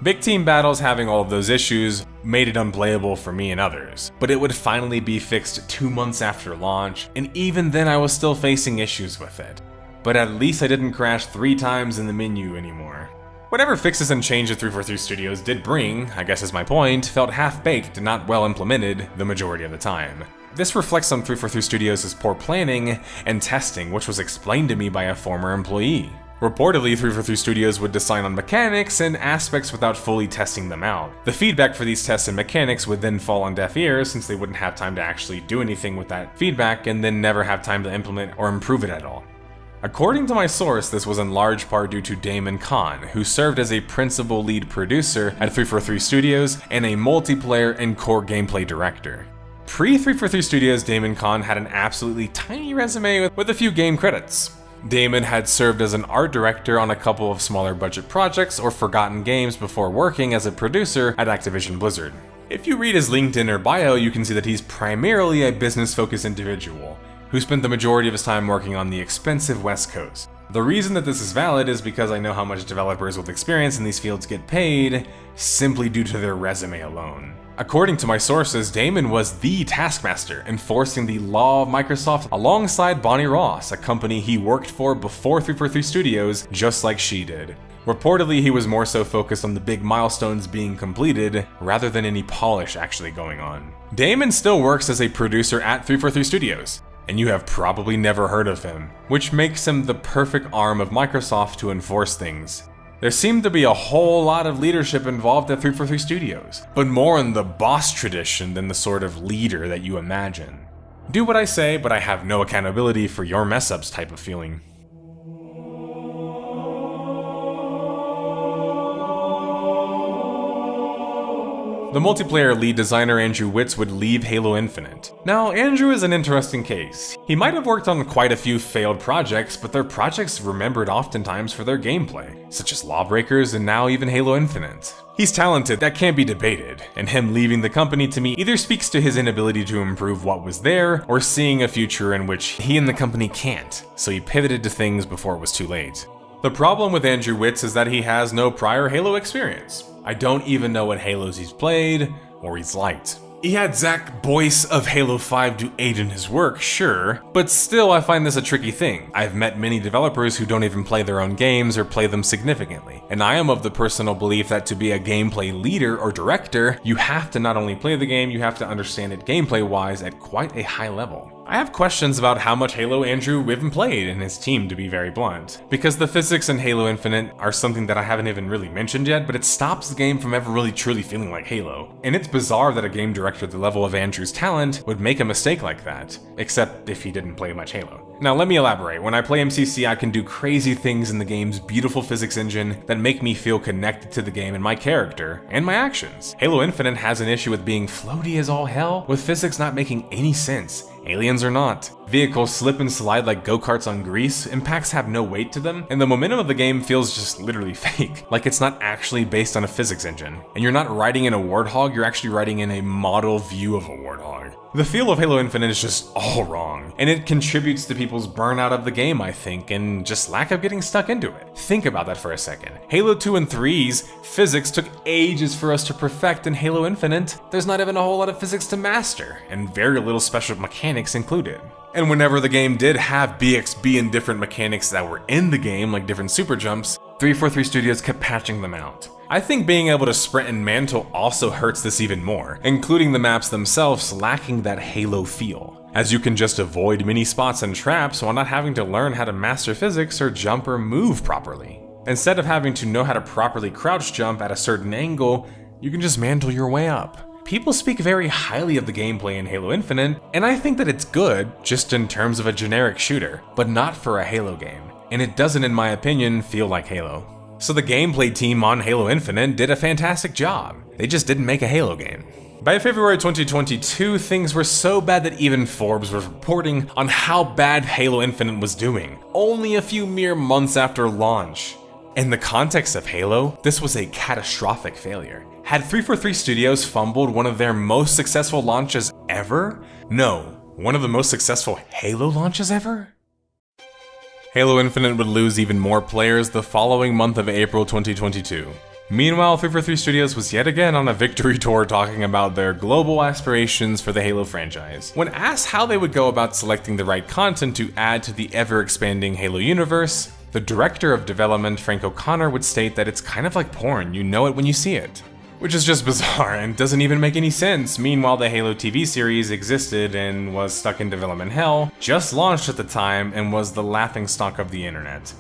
Big team battles having all of those issues made it unplayable for me and others, but it would finally be fixed 2 months after launch, and even then I was still facing issues with it. But at least I didn't crash 3 times in the menu anymore. Whatever fixes and changes 343 Studios did bring, I guess is my point, felt half-baked and not well implemented the majority of the time. This reflects on 343 Studios' poor planning and testing, which was explained to me by a former employee. Reportedly, 343 Studios would decide on mechanics and aspects without fully testing them out. The feedback for these tests and mechanics would then fall on deaf ears since they wouldn't have time to actually do anything with that feedback and then never have time to implement or improve it at all. According to my source, this was in large part due to Damon Khan, who served as a principal lead producer at 343 Studios and a multiplayer and core gameplay director. Pre-343 Studios, Damon Khan had an absolutely tiny resume with a few game credits. Damon had served as an art director on a couple of smaller budget projects or forgotten games before working as a producer at Activision Blizzard. If you read his LinkedIn or bio, you can see that he's primarily a business-focused individual who spent the majority of his time working on the expensive West Coast. The reason that this is valid is because I know how much developers with experience in these fields get paid simply due to their resume alone. According to my sources, Damon was the taskmaster enforcing the law of Microsoft alongside Bonnie Ross, a company he worked for before 343 Studios, just like she did. Reportedly, he was more so focused on the big milestones being completed rather than any polish actually going on. Damon still works as a producer at 343 Studios, and you have probably never heard of him, which makes him the perfect arm of Microsoft to enforce things. There seemed to be a whole lot of leadership involved at 343 Studios, but more in the boss tradition than the sort of leader that you imagine. Do what I say, but I have no accountability for your mess-ups type of feeling. the multiplayer lead designer Andrew Witz would leave Halo Infinite. Now, Andrew is an interesting case. He might have worked on quite a few failed projects, but they're projects remembered oftentimes for their gameplay, such as Lawbreakers and now even Halo Infinite. He's talented, that can't be debated, and him leaving the company to me either speaks to his inability to improve what was there, or seeing a future in which he and the company can't, so he pivoted to things before it was too late. The problem with Andrew Witz is that he has no prior Halo experience. I don't even know what Halos he's played, or he's liked. He had Zach Boyce of Halo 5 to aid in his work, sure, but still I find this a tricky thing. I've met many developers who don't even play their own games or play them significantly, and I am of the personal belief that to be a gameplay leader or director, you have to not only play the game, you have to understand it gameplay-wise at quite a high level. I have questions about how much Halo Andrew even played and his team, to be very blunt, because the physics in Halo Infinite are something that I haven't even really mentioned yet, but it stops the game from ever really truly feeling like Halo. And it's bizarre that a game director at the level of Andrew's talent would make a mistake like that, except if he didn't play much Halo. Now let me elaborate. When I play MCC, I can do crazy things in the game's beautiful physics engine that make me feel connected to the game and my character, and my actions. Halo Infinite has an issue with being floaty as all hell, with physics not making any sense. Aliens or not. Vehicles slip and slide like go-karts on grease, impacts have no weight to them, and the momentum of the game feels just literally fake, like it's not actually based on a physics engine. And you're not riding in a warthog, you're actually riding in a model view of a warthog. The feel of Halo Infinite is just all wrong, and it contributes to people's burnout of the game, I think, and just lack of getting stuck into it. Think about that for a second. Halo 2 and 3's physics took ages for us to perfect. In Halo Infinite, there's not even a whole lot of physics to master, and very little special mechanics included. And whenever the game did have BXB and different mechanics that were in the game, like different super jumps, 343 Studios kept patching them out. I think being able to sprint and mantle also hurts this even more, including the maps themselves lacking that Halo feel, as you can just avoid many spots and traps while not having to learn how to master physics or jump or move properly. Instead of having to know how to properly crouch jump at a certain angle, you can just mantle your way up. People speak very highly of the gameplay in Halo Infinite, and I think that it's good, just in terms of a generic shooter, but not for a Halo game, and it doesn't, in my opinion, feel like Halo. So the gameplay team on Halo Infinite did a fantastic job, they just didn't make a Halo game. By February 2022, things were so bad that even Forbes was reporting on how bad Halo Infinite was doing, only a few mere months after launch. In the context of Halo, this was a catastrophic failure. Had 343 Studios fumbled one of their most successful launches ever? No, one of the most successful Halo launches ever? Halo Infinite would lose even more players the following month of April 2022. Meanwhile, 343 Studios was yet again on a victory tour talking about their global aspirations for the Halo franchise. When asked how they would go about selecting the right content to add to the ever-expanding Halo universe, the director of development, Frank O'Connor, would state that it's kind of like porn, you know it when you see it. Which is just bizarre and doesn't even make any sense. Meanwhile, the Halo TV series existed and was stuck in development hell, just launched at the time, and was the laughingstock of the internet.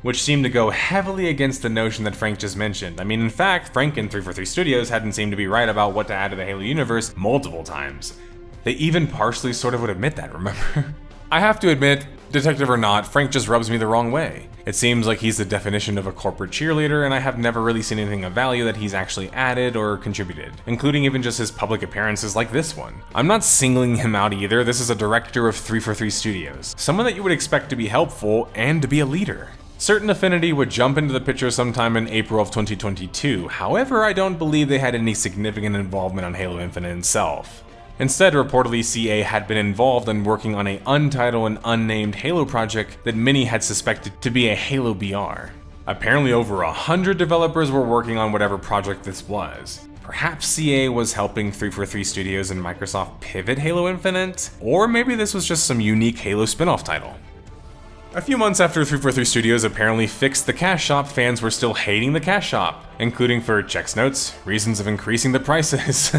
Which seemed to go heavily against the notion that Frank just mentioned. I mean, in fact, Frank and 343 Studios hadn't seemed to be right about what to add to the Halo universe multiple times. They even partially sort of would admit that, remember? I have to admit, detective or not, Frank just rubs me the wrong way. It seems like he's the definition of a corporate cheerleader, and I have never really seen anything of value that he's actually added or contributed, including even just his public appearances like this one. I'm not singling him out either, this is a director of 343 Studios, someone that you would expect to be helpful and to be a leader. Certain Affinity would jump into the picture sometime in April of 2022, however, I don't believe they had any significant involvement on Halo Infinite itself. Instead, reportedly, CA had been involved in working on an untitled and unnamed Halo project that many had suspected to be a Halo BR. Apparently over 100 developers were working on whatever project this was. Perhaps CA was helping 343 Studios and Microsoft pivot Halo Infinite? Or maybe this was just some unique Halo spin-off title. A few months after 343 Studios apparently fixed the cash shop, fans were still hating the cash shop, including for checks notes, reasons of increasing the prices.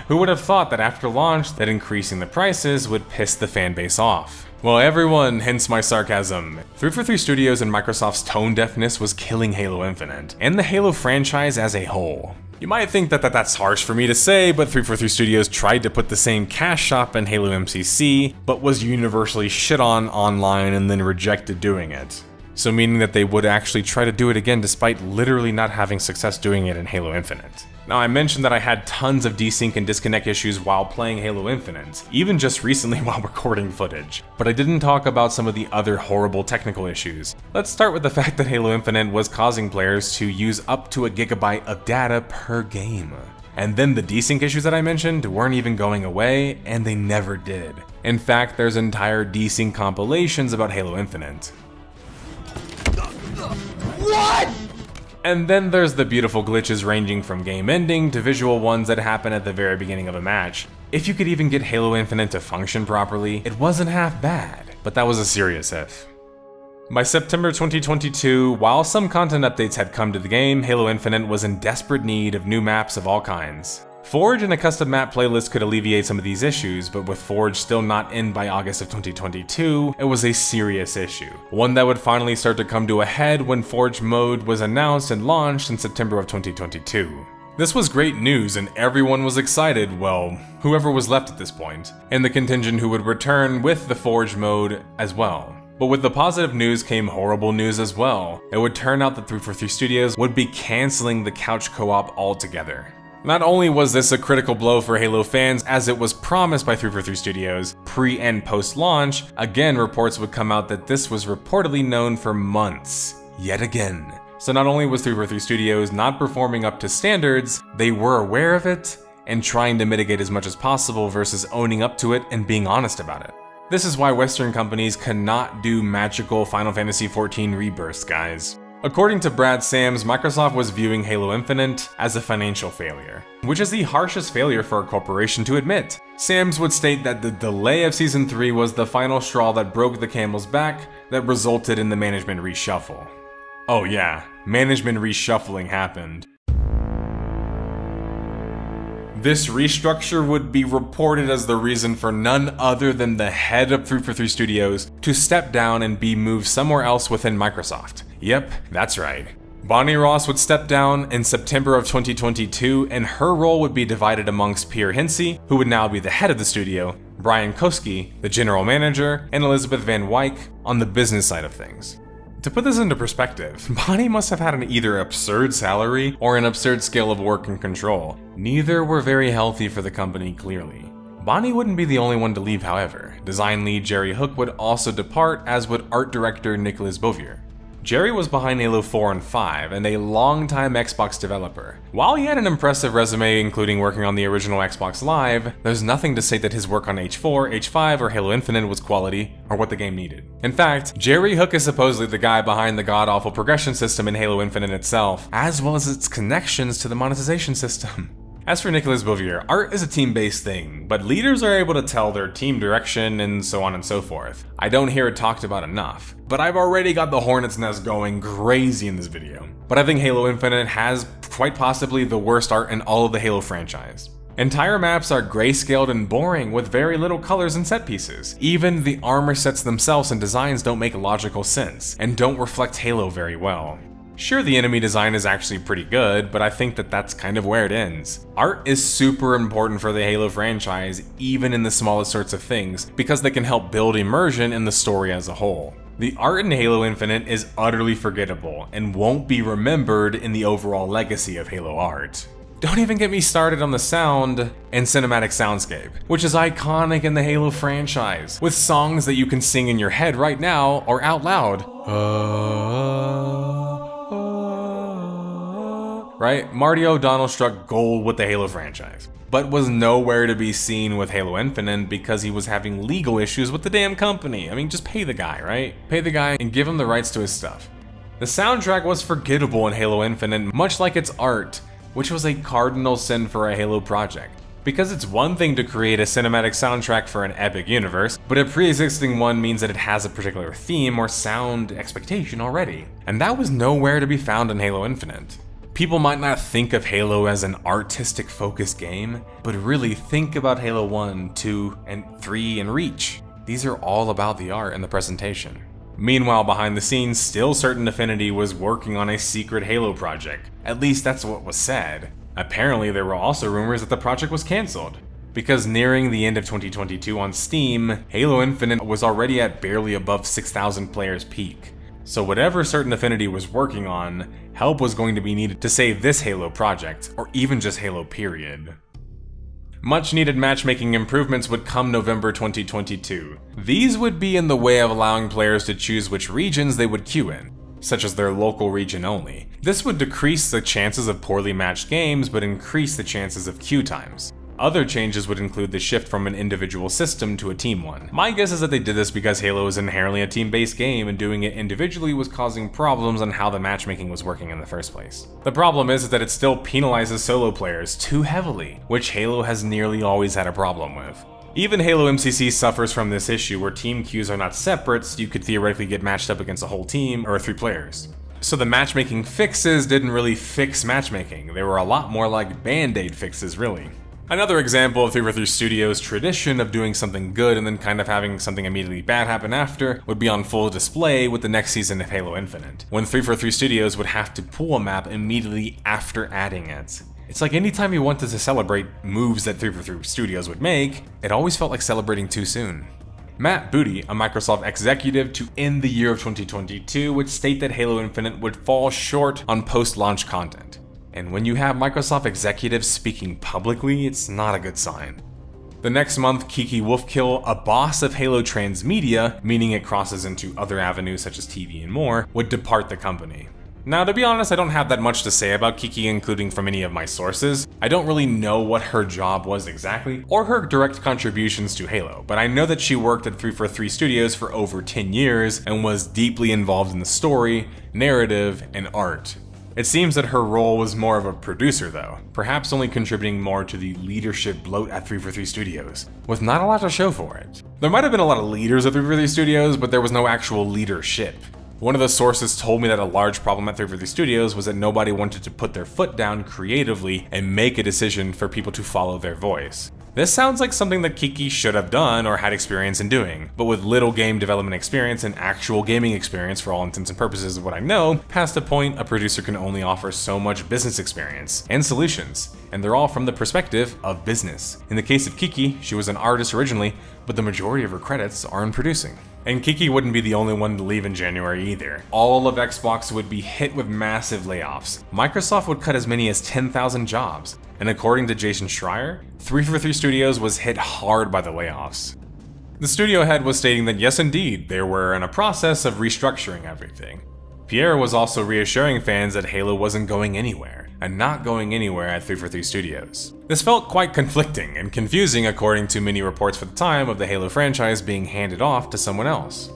Who would have thought that after launch that increasing the prices would piss the fan base off? Well, everyone, hence my sarcasm. 343 Studios and Microsoft's tone deafness was killing Halo Infinite, and the Halo franchise as a whole. You might think that that's harsh for me to say, but 343 Studios tried to put the same cash shop in Halo MCC, but was universally shit on online and then rejected doing it. So meaning that they would actually try to do it again despite literally not having success doing it in Halo Infinite. Now, I mentioned that I had tons of desync and disconnect issues while playing Halo Infinite, even just recently while recording footage, but I didn't talk about some of the other horrible technical issues. Let's start with the fact that Halo Infinite was causing players to use up to a gigabyte of data per game. And then the desync issues that I mentioned weren't even going away, and they never did. In fact, there's entire desync compilations about Halo Infinite. What?! And then there's the beautiful glitches ranging from game ending to visual ones that happen at the very beginning of a match. If you could even get Halo Infinite to function properly, it wasn't half bad, but that was a serious if. By September 2022, while some content updates had come to the game, Halo Infinite was in desperate need of new maps of all kinds. Forge and a custom map playlist could alleviate some of these issues, but with Forge still not in by August of 2022, it was a serious issue. One that would finally start to come to a head when Forge mode was announced and launched in September of 2022. This was great news and everyone was excited, well, whoever was left at this point, and the contingent who would return with the Forge mode as well. But with the positive news came horrible news as well. It would turn out that 343 Studios would be canceling the couch co-op altogether. Not only was this a critical blow for Halo fans as it was promised by 343 Studios pre and post launch, again reports would come out that this was reportedly known for months, yet again. So not only was 343 Studios not performing up to standards, they were aware of it and trying to mitigate as much as possible versus owning up to it and being honest about it. This is why Western companies cannot do magical Final Fantasy XIV rebirths, guys. According to Brad Sams, Microsoft was viewing Halo Infinite as a financial failure, which is the harshest failure for a corporation to admit. Sams would state that the delay of Season 3 was the final straw that broke the camel's back that resulted in the management reshuffle. Oh yeah, management reshuffling happened. This restructure would be reported as the reason for none other than the head of 343 Studios to step down and be moved somewhere else within Microsoft. Yep, that's right. Bonnie Ross would step down in September of 2022, and her role would be divided amongst Pierre Hensey, who would now be the head of the studio, Brian Koski, the general manager, and Elizabeth Van Wyck on the business side of things. To put this into perspective, Bonnie must have had an either absurd salary or an absurd scale of work and control. Neither were very healthy for the company, clearly. Bonnie wouldn't be the only one to leave, however. Design lead Jerry Hook would also depart, as would art director Nicolas Bouvier. Jerry was behind Halo 4 and 5, and a longtime Xbox developer. While he had an impressive resume including working on the original Xbox Live, there's nothing to say that his work on H4, H5, or Halo Infinite was quality, or what the game needed. In fact, Jerry Hook is supposedly the guy behind the god-awful progression system in Halo Infinite itself, as well as its connections to the monetization system. As for Nicolas Bouvier, art is a team-based thing, but leaders are able to tell their team direction and so on and so forth. I don't hear it talked about enough, but I've already got the hornet's nest going crazy in this video. But I think Halo Infinite has quite possibly the worst art in all of the Halo franchise. Entire maps are grayscaled and boring with very little colors and set pieces. Even the armor sets themselves and designs don't make logical sense, and don't reflect Halo very well. Sure, the enemy design is actually pretty good, but I think that that's kind of where it ends. Art is super important for the Halo franchise, even in the smallest sorts of things, because they can help build immersion in the story as a whole. The art in Halo Infinite is utterly forgettable, and won't be remembered in the overall legacy of Halo art. Don't even get me started on the sound and cinematic soundscape, which is iconic in the Halo franchise, with songs that you can sing in your head right now or out loud. Right? Marty O'Donnell struck gold with the Halo franchise, but was nowhere to be seen with Halo Infinite because he was having legal issues with the damn company. I mean, just pay the guy, right? Pay the guy and give him the rights to his stuff. The soundtrack was forgettable in Halo Infinite, much like its art, which was a cardinal sin for a Halo project. Because it's one thing to create a cinematic soundtrack for an epic universe, but a pre-existing one means that it has a particular theme or sound expectation already. And that was nowhere to be found in Halo Infinite. People might not think of Halo as an artistic focused game, but really think about Halo 1, 2, and 3 and Reach. These are all about the art and the presentation. Meanwhile, behind the scenes, still Certain Affinity was working on a secret Halo project. At least that's what was said. Apparently, there were also rumors that the project was cancelled. Because nearing the end of 2022 on Steam, Halo Infinite was already at barely above 6,000 players peak. So whatever Certain Affinity was working on, help was going to be needed to save this Halo project, or even just Halo period. Much needed matchmaking improvements would come November 2022. These would be in the way of allowing players to choose which regions they would queue in, such as their local region only. This would decrease the chances of poorly matched games, but increase the chances of queue times. Other changes would include the shift from an individual system to a team one. My guess is that they did this because Halo is inherently a team-based game, and doing it individually was causing problems on how the matchmaking was working in the first place. The problem is that it still penalizes solo players too heavily, which Halo has nearly always had a problem with. Even Halo MCC suffers from this issue where team queues are not separate, so you could theoretically get matched up against a whole team or 3 players. So the matchmaking fixes didn't really fix matchmaking, they were a lot more like band-aid fixes really. Another example of 343 Studios' tradition of doing something good and then kind of having something immediately bad happen after would be on full display with the next season of Halo Infinite, when 343 Studios would have to pull a map immediately after adding it. It's like anytime you wanted to celebrate moves that 343 Studios would make, it always felt like celebrating too soon. Matt Booty, a Microsoft executive to end the year of 2022, would state that Halo Infinite would fall short on post-launch content. And when you have Microsoft executives speaking publicly, it's not a good sign. The next month, Kiki Wolfkill, a boss of Halo Transmedia, meaning it crosses into other avenues such as TV and more, would depart the company. Now, to be honest, I don't have that much to say about Kiki, including from any of my sources. I don't really know what her job was exactly, or her direct contributions to Halo, but I know that she worked at 343 Studios for over 10 years and was deeply involved in the story, narrative, and art. It seems that her role was more of a producer though, perhaps only contributing more to the leadership bloat at 343 Studios, with not a lot to show for it. There might have been a lot of leaders at 343 Studios, but there was no actual leadership. One of the sources told me that a large problem at 343 Studios was that nobody wanted to put their foot down creatively and make a decision for people to follow their voice. This sounds like something that Kiki should have done or had experience in doing, but with little game development experience and actual gaming experience for all intents and purposes of what I know, past a point, a producer can only offer so much business experience and solutions, and they're all from the perspective of business. In the case of Kiki, she was an artist originally, but the majority of her credits are in producing. And Kiki wouldn't be the only one to leave in January either. All of Xbox would be hit with massive layoffs. Microsoft would cut as many as 10,000 jobs. And according to Jason Schreier, 343 Studios was hit hard by the layoffs. The studio head was stating that yes indeed, they were in a process of restructuring everything. Pierre was also reassuring fans that Halo wasn't going anywhere, and not going anywhere at 343 Studios. This felt quite conflicting and confusing according to many reports for the time of the Halo franchise being handed off to someone else.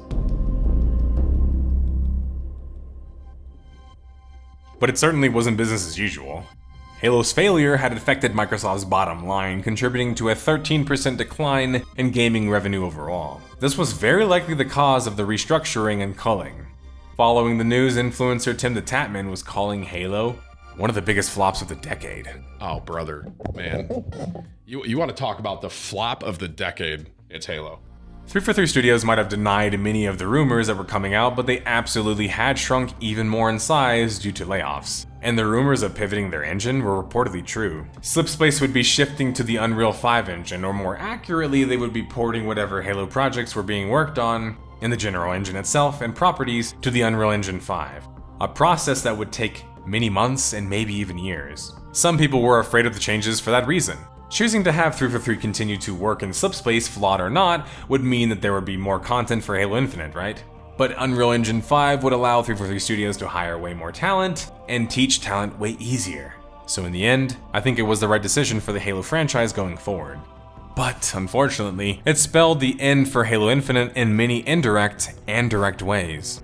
But it certainly wasn't business as usual. Halo's failure had affected Microsoft's bottom line, contributing to a 13% decline in gaming revenue overall. This was very likely the cause of the restructuring and culling. Following the news, influencer Tim the Tatman was calling Halo one of the biggest flops of the decade. Oh, brother, man. You want to talk about the flop of the decade, it's Halo. 343 Studios might have denied many of the rumors that were coming out, but they absolutely had shrunk even more in size due to layoffs. And the rumors of pivoting their engine were reportedly true. Slipspace would be shifting to the Unreal 5 engine, or more accurately, they would be porting whatever Halo projects were being worked on in the general engine itself and properties to the Unreal Engine 5. A process that would take many months and maybe even years. Some people were afraid of the changes for that reason. Choosing to have 343 continue to work in Slipspace, flawed or not, would mean that there would be more content for Halo Infinite, right? But Unreal Engine 5 would allow 343 Studios to hire way more talent and teach talent way easier. So in the end, I think it was the right decision for the Halo franchise going forward. But unfortunately, it spelled the end for Halo Infinite in many indirect and direct ways.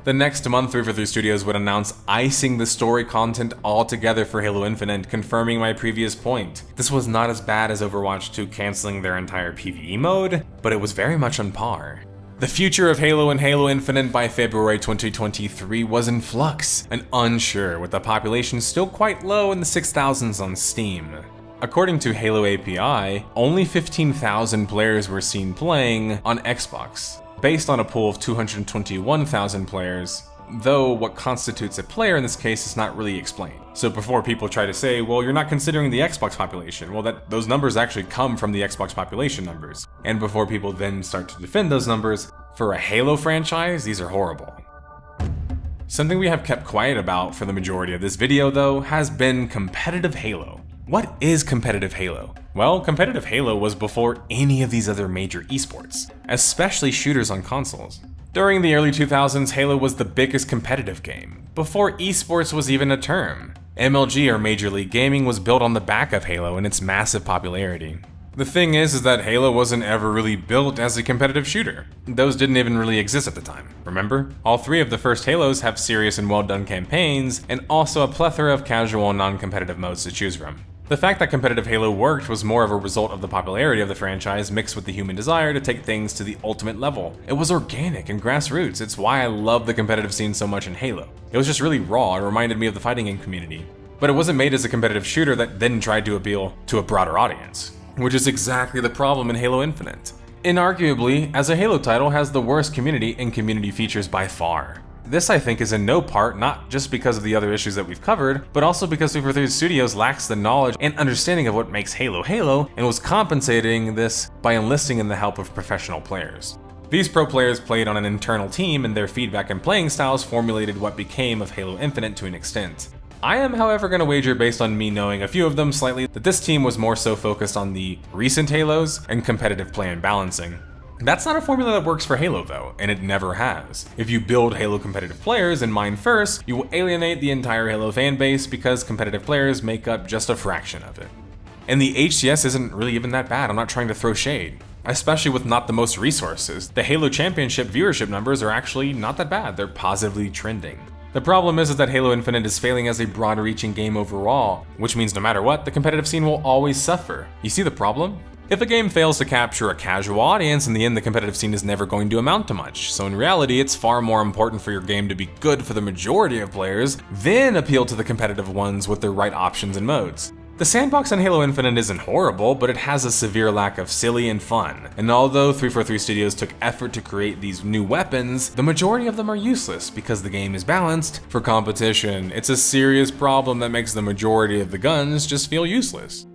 The next month, 343 Studios would announce icing the story content altogether for Halo Infinite, confirming my previous point. This was not as bad as Overwatch 2 canceling their entire PvE mode, but it was very much on par. The future of Halo and Halo Infinite by February 2023 was in flux and unsure, with the population still quite low in the 6,000s on Steam. According to Halo API, only 15,000 players were seen playing on Xbox, based on a pool of 221,000 players, though what constitutes a player in this case is not really explained. So before people try to say, well, you're not considering the Xbox population, well, those numbers actually come from the Xbox population numbers. And before people then start to defend those numbers, for a Halo franchise, these are horrible. Something we have kept quiet about for the majority of this video, though, has been competitive Halo. What is competitive Halo? Well, competitive Halo was before any of these other major esports, especially shooters on consoles. During the early 2000s, Halo was the biggest competitive game, before esports was even a term. MLG, or Major League Gaming, was built on the back of Halo and its massive popularity. The thing is that Halo wasn't ever really built as a competitive shooter. Those didn't even really exist at the time, remember? All three of the first Halos have serious and well-done campaigns, and also a plethora of casual and non-competitive modes to choose from. The fact that competitive Halo worked was more of a result of the popularity of the franchise mixed with the human desire to take things to the ultimate level. It was organic and grassroots. It's why I love the competitive scene so much in Halo. It was just really raw and reminded me of the fighting game community. But it wasn't made as a competitive shooter that then tried to appeal to a broader audience, which is exactly the problem in Halo Infinite. Inarguably, as a Halo title, has the worst community and community features by far. This, I think, is in no part not just because of the other issues that we've covered, but also because 343 Studios lacks the knowledge and understanding of what makes Halo Halo, and was compensating this by enlisting in the help of professional players. These pro players played on an internal team, and their feedback and playing styles formulated what became of Halo Infinite to an extent. I am, however, going to wager, based on me knowing a few of them slightly, that this team was more so focused on the recent Halos and competitive play and balancing. That's not a formula that works for Halo though, and it never has. If you build Halo competitive players in mind first, you will alienate the entire Halo fanbase because competitive players make up just a fraction of it. And the HCS isn't really even that bad, I'm not trying to throw shade. Especially with not the most resources. The Halo Championship viewership numbers are actually not that bad, they're positively trending. The problem is that Halo Infinite is failing as a broad-reaching game overall, which means no matter what, the competitive scene will always suffer. You see the problem? If a game fails to capture a casual audience, in the end the competitive scene is never going to amount to much. So in reality, it's far more important for your game to be good for the majority of players, then appeal to the competitive ones with the right options and modes. The sandbox in Halo Infinite isn't horrible, but it has a severe lack of silly and fun. And although 343 Studios took effort to create these new weapons, the majority of them are useless because the game is balanced for competition. It's a serious problem that makes the majority of the guns just feel useless.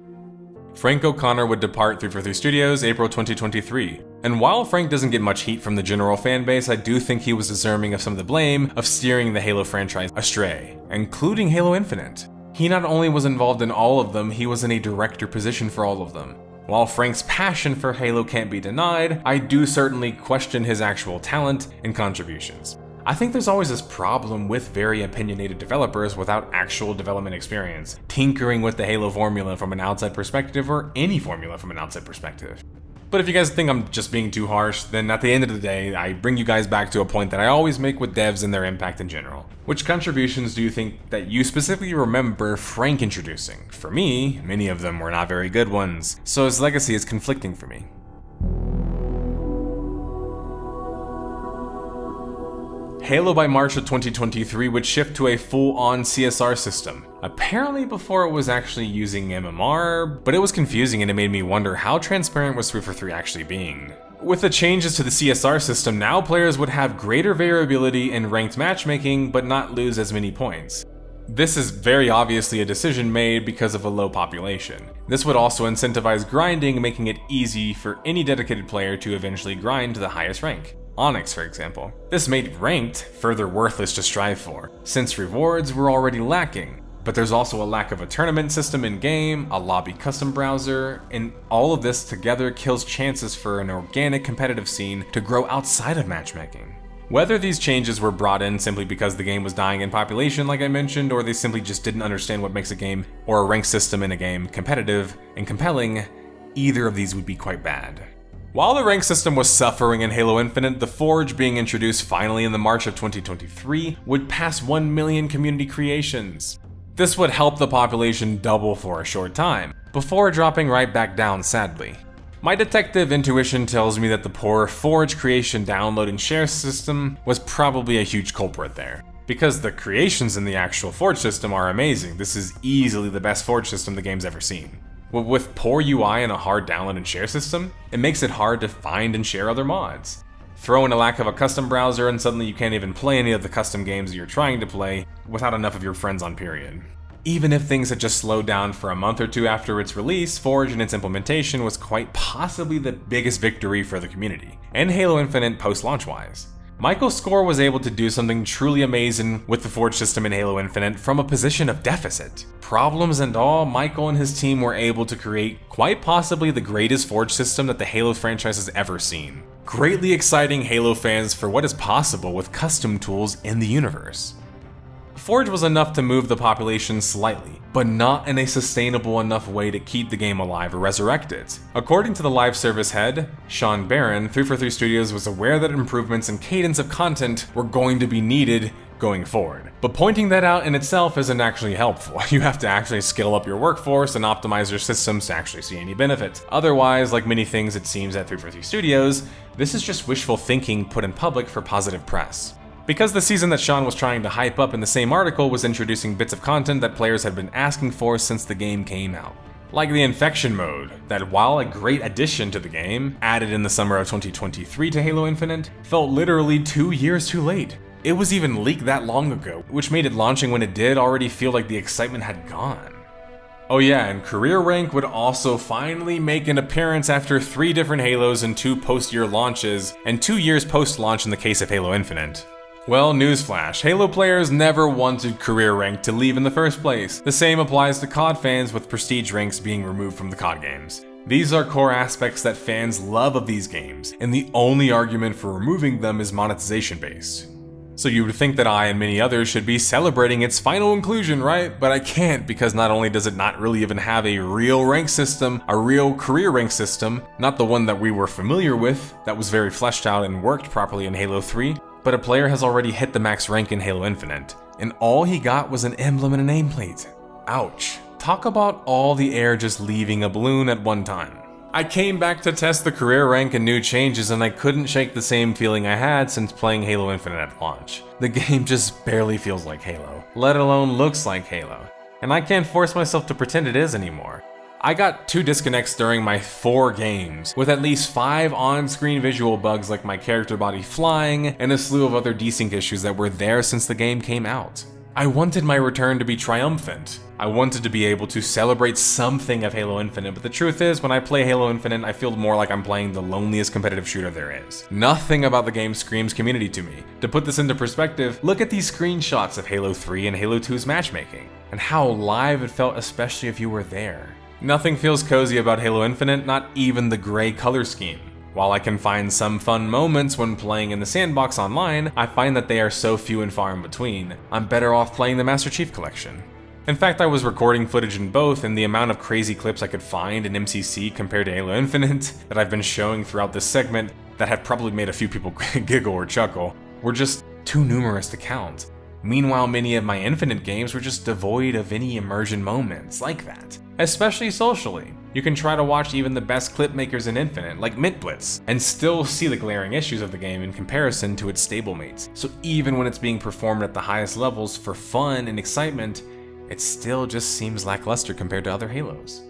Frank O'Connor would depart 343 Studios April 2023. And while Frank doesn't get much heat from the general fanbase, I do think he was deserving of some of the blame of steering the Halo franchise astray, including Halo Infinite. He not only was involved in all of them, he was in a director position for all of them. While Frank's passion for Halo can't be denied, I do certainly question his actual talent and contributions. I think there's always this problem with very opinionated developers without actual development experience, tinkering with the Halo formula from an outside perspective, or any formula from an outside perspective. But if you guys think I'm just being too harsh, then at the end of the day, I bring you guys back to a point that I always make with devs and their impact in general. Which contributions do you think that you specifically remember Frank introducing? For me, many of them were not very good ones, so his legacy is conflicting for me. Halo by March of 2023 would shift to a full-on CSR system. Apparently before it was actually using MMR, but it was confusing and it made me wonder how transparent was 343 actually being. With the changes to the CSR system, now players would have greater variability in ranked matchmaking, but not lose as many points. This is very obviously a decision made because of a low population. This would also incentivize grinding, making it easy for any dedicated player to eventually grind to the highest rank. Onyx, for example. This made ranked further worthless to strive for, since rewards were already lacking. But there's also a lack of a tournament system in-game, a lobby custom browser, and all of this together kills chances for an organic competitive scene to grow outside of matchmaking. Whether these changes were brought in simply because the game was dying in population like I mentioned, or they simply just didn't understand what makes a game or a ranked system in a game competitive and compelling, either of these would be quite bad. While the rank system was suffering in Halo Infinite, the Forge being introduced finally in the March of 2023 would pass 1 million community creations. This would help the population double for a short time, before dropping right back down sadly. My detective intuition tells me that the poor Forge creation download and share system was probably a huge culprit there. Because the creations in the actual Forge system are amazing, this is easily the best Forge system the game's ever seen. With poor UI and a hard download and share system, it makes it hard to find and share other mods. Throw in a lack of a custom browser and suddenly you can't even play any of the custom games you're trying to play without enough of your friends on period. Even if things had just slowed down for a month or two after its release, Forge and its implementation was quite possibly the biggest victory for the community, and Halo Infinite post-launch wise. Michael's score was able to do something truly amazing with the Forge system in Halo Infinite from a position of deficit. Problems and all, Michael and his team were able to create quite possibly the greatest Forge system that the Halo franchise has ever seen, greatly exciting Halo fans for what is possible with custom tools in the universe. Forge was enough to move the population slightly, but not in a sustainable enough way to keep the game alive or resurrect it. According to the live service head, Sean Barron, 343 Studios was aware that improvements in cadence of content were going to be needed going forward. But pointing that out in itself isn't actually helpful. You have to actually scale up your workforce and optimize your systems to actually see any benefits. Otherwise, like many things it seems at 343 Studios, this is just wishful thinking put in public for positive press. Because the season that Sean was trying to hype up in the same article was introducing bits of content that players had been asking for since the game came out. Like the infection mode, that while a great addition to the game, added in the summer of 2023 to Halo Infinite, felt literally 2 years too late. It was even leaked that long ago, which made it launching when it did already feel like the excitement had gone. Oh yeah, and career rank would also finally make an appearance after 3 different Halos and 2 post-year launches, and 2 years post-launch in the case of Halo Infinite. Well, newsflash, Halo players never wanted career rank to leave in the first place. The same applies to COD fans, with prestige ranks being removed from the COD games. These are core aspects that fans love of these games, and the only argument for removing them is monetization based. So you would think that I and many others should be celebrating its final inclusion, right? But I can't, because not only does it not really even have a real rank system, a real career rank system, not the one that we were familiar with, that was very fleshed out and worked properly in Halo 3, but a player has already hit the max rank in Halo Infinite, and all he got was an emblem and a nameplate. Ouch. Talk about all the air just leaving a balloon at one time. I came back to test the career rank and new changes, and I couldn't shake the same feeling I had since playing Halo Infinite at launch. The game just barely feels like Halo, let alone looks like Halo, and I can't force myself to pretend it is anymore. I got 2 disconnects during my 4 games, with at least 5 on-screen visual bugs like my character body flying, and a slew of other desync issues that were there since the game came out. I wanted my return to be triumphant. I wanted to be able to celebrate something of Halo Infinite, but the truth is, when I play Halo Infinite, I feel more like I'm playing the loneliest competitive shooter there is. Nothing about the game screams community to me. To put this into perspective, look at these screenshots of Halo 3 and Halo 2's matchmaking, and how live it felt, especially if you were there. Nothing feels cozy about Halo Infinite, not even the gray color scheme. While I can find some fun moments when playing in the sandbox online, I find that they are so few and far in between. I'm better off playing the Master Chief Collection. In fact, I was recording footage in both, and the amount of crazy clips I could find in MCC compared to Halo Infinite that I've been showing throughout this segment that have probably made a few people giggle or chuckle were just too numerous to count. Meanwhile, many of my Infinite games were just devoid of any immersion moments like that, especially socially. You can try to watch even the best clip makers in Infinite, like MintBlitz, and still see the glaring issues of the game in comparison to its stablemates. So even when it's being performed at the highest levels for fun and excitement, it still just seems lackluster compared to other Halos.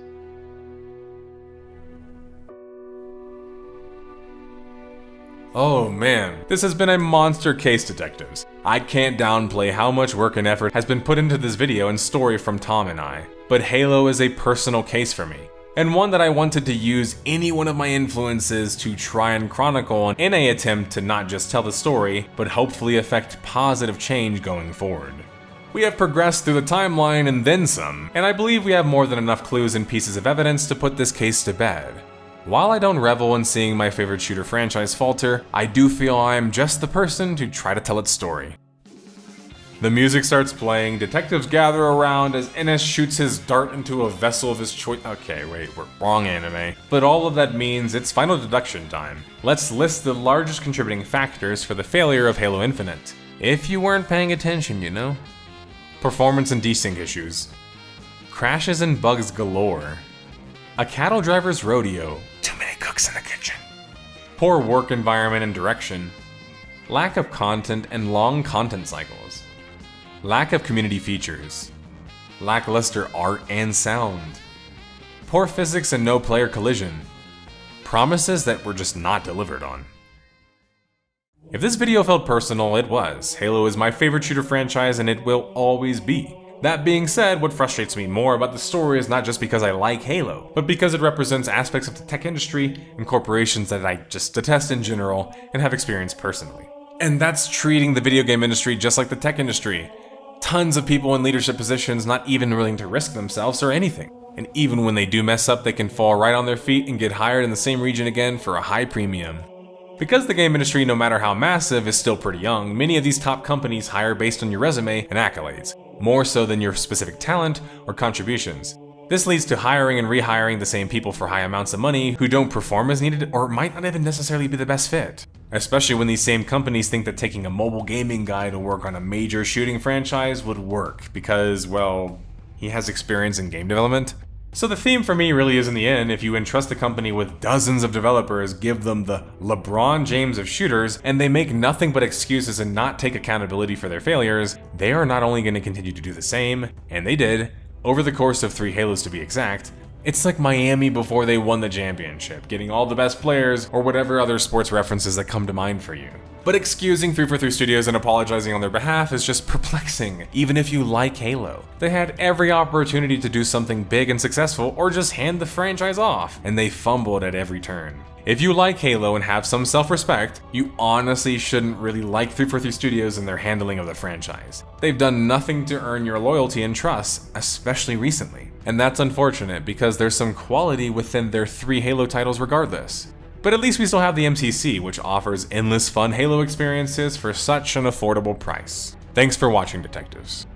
Oh man, this has been a monster case, detectives. I can't downplay how much work and effort has been put into this video and story from Tom and I, but Halo is a personal case for me, and one that I wanted to use any one of my influences to try and chronicle in an attempt to not just tell the story, but hopefully affect positive change going forward. We have progressed through the timeline and then some, and I believe we have more than enough clues and pieces of evidence to put this case to bed. While I don't revel in seeing my favorite shooter franchise falter, I do feel I am just the person to try to tell its story. The music starts playing, detectives gather around as Ennis shoots his dart into a vessel of his choice. Okay, wait, we're wrong anime. But all of that means it's final deduction time. Let's list the largest contributing factors for the failure of Halo Infinite. If you weren't paying attention, you know. Performance and desync issues. Crashes and bugs galore. A cattle driver's rodeo. Too many cooks in the kitchen. Poor work environment and direction. Lack of content and long content cycles. Lack of community features. Lackluster art and sound. Poor physics and no player collision. Promises that were just not delivered on. If this video felt personal, it was. Halo is my favorite shooter franchise and it will always be. That being said, what frustrates me more about the story is not just because I like Halo, but because it represents aspects of the tech industry and corporations that I just detest in general and have experienced personally. And that's treating the video game industry just like the tech industry. Tons of people in leadership positions not even willing to risk themselves or anything. And even when they do mess up, they can fall right on their feet and get hired in the same region again for a high premium. Because the game industry, no matter how massive, is still pretty young, many of these top companies hire based on your resume and accolades, more so than your specific talent or contributions. This leads to hiring and rehiring the same people for high amounts of money who don't perform as needed or might not even necessarily be the best fit. Especially when these same companies think that taking a mobile gaming guy to work on a major shooting franchise would work because, well, he has experience in game development. So the theme for me really is, in the end, if you entrust a company with dozens of developers, give them the LeBron James of shooters, and they make nothing but excuses and not take accountability for their failures, they are not only going to continue to do the same, and they did, over the course of 3 Halos to be exact. It's like Miami before they won the championship, getting all the best players, or whatever other sports references that come to mind for you. But excusing 343 Studios and apologizing on their behalf is just perplexing, even if you like Halo. They had every opportunity to do something big and successful, or just hand the franchise off, and they fumbled at every turn. If you like Halo and have some self-respect, you honestly shouldn't really like 343 Studios and their handling of the franchise. They've done nothing to earn your loyalty and trust, especially recently. And that's unfortunate because there's some quality within their 3 Halo titles regardless. But at least we still have the MCC, which offers endless fun Halo experiences for such an affordable price. Thanks for watching, detectives.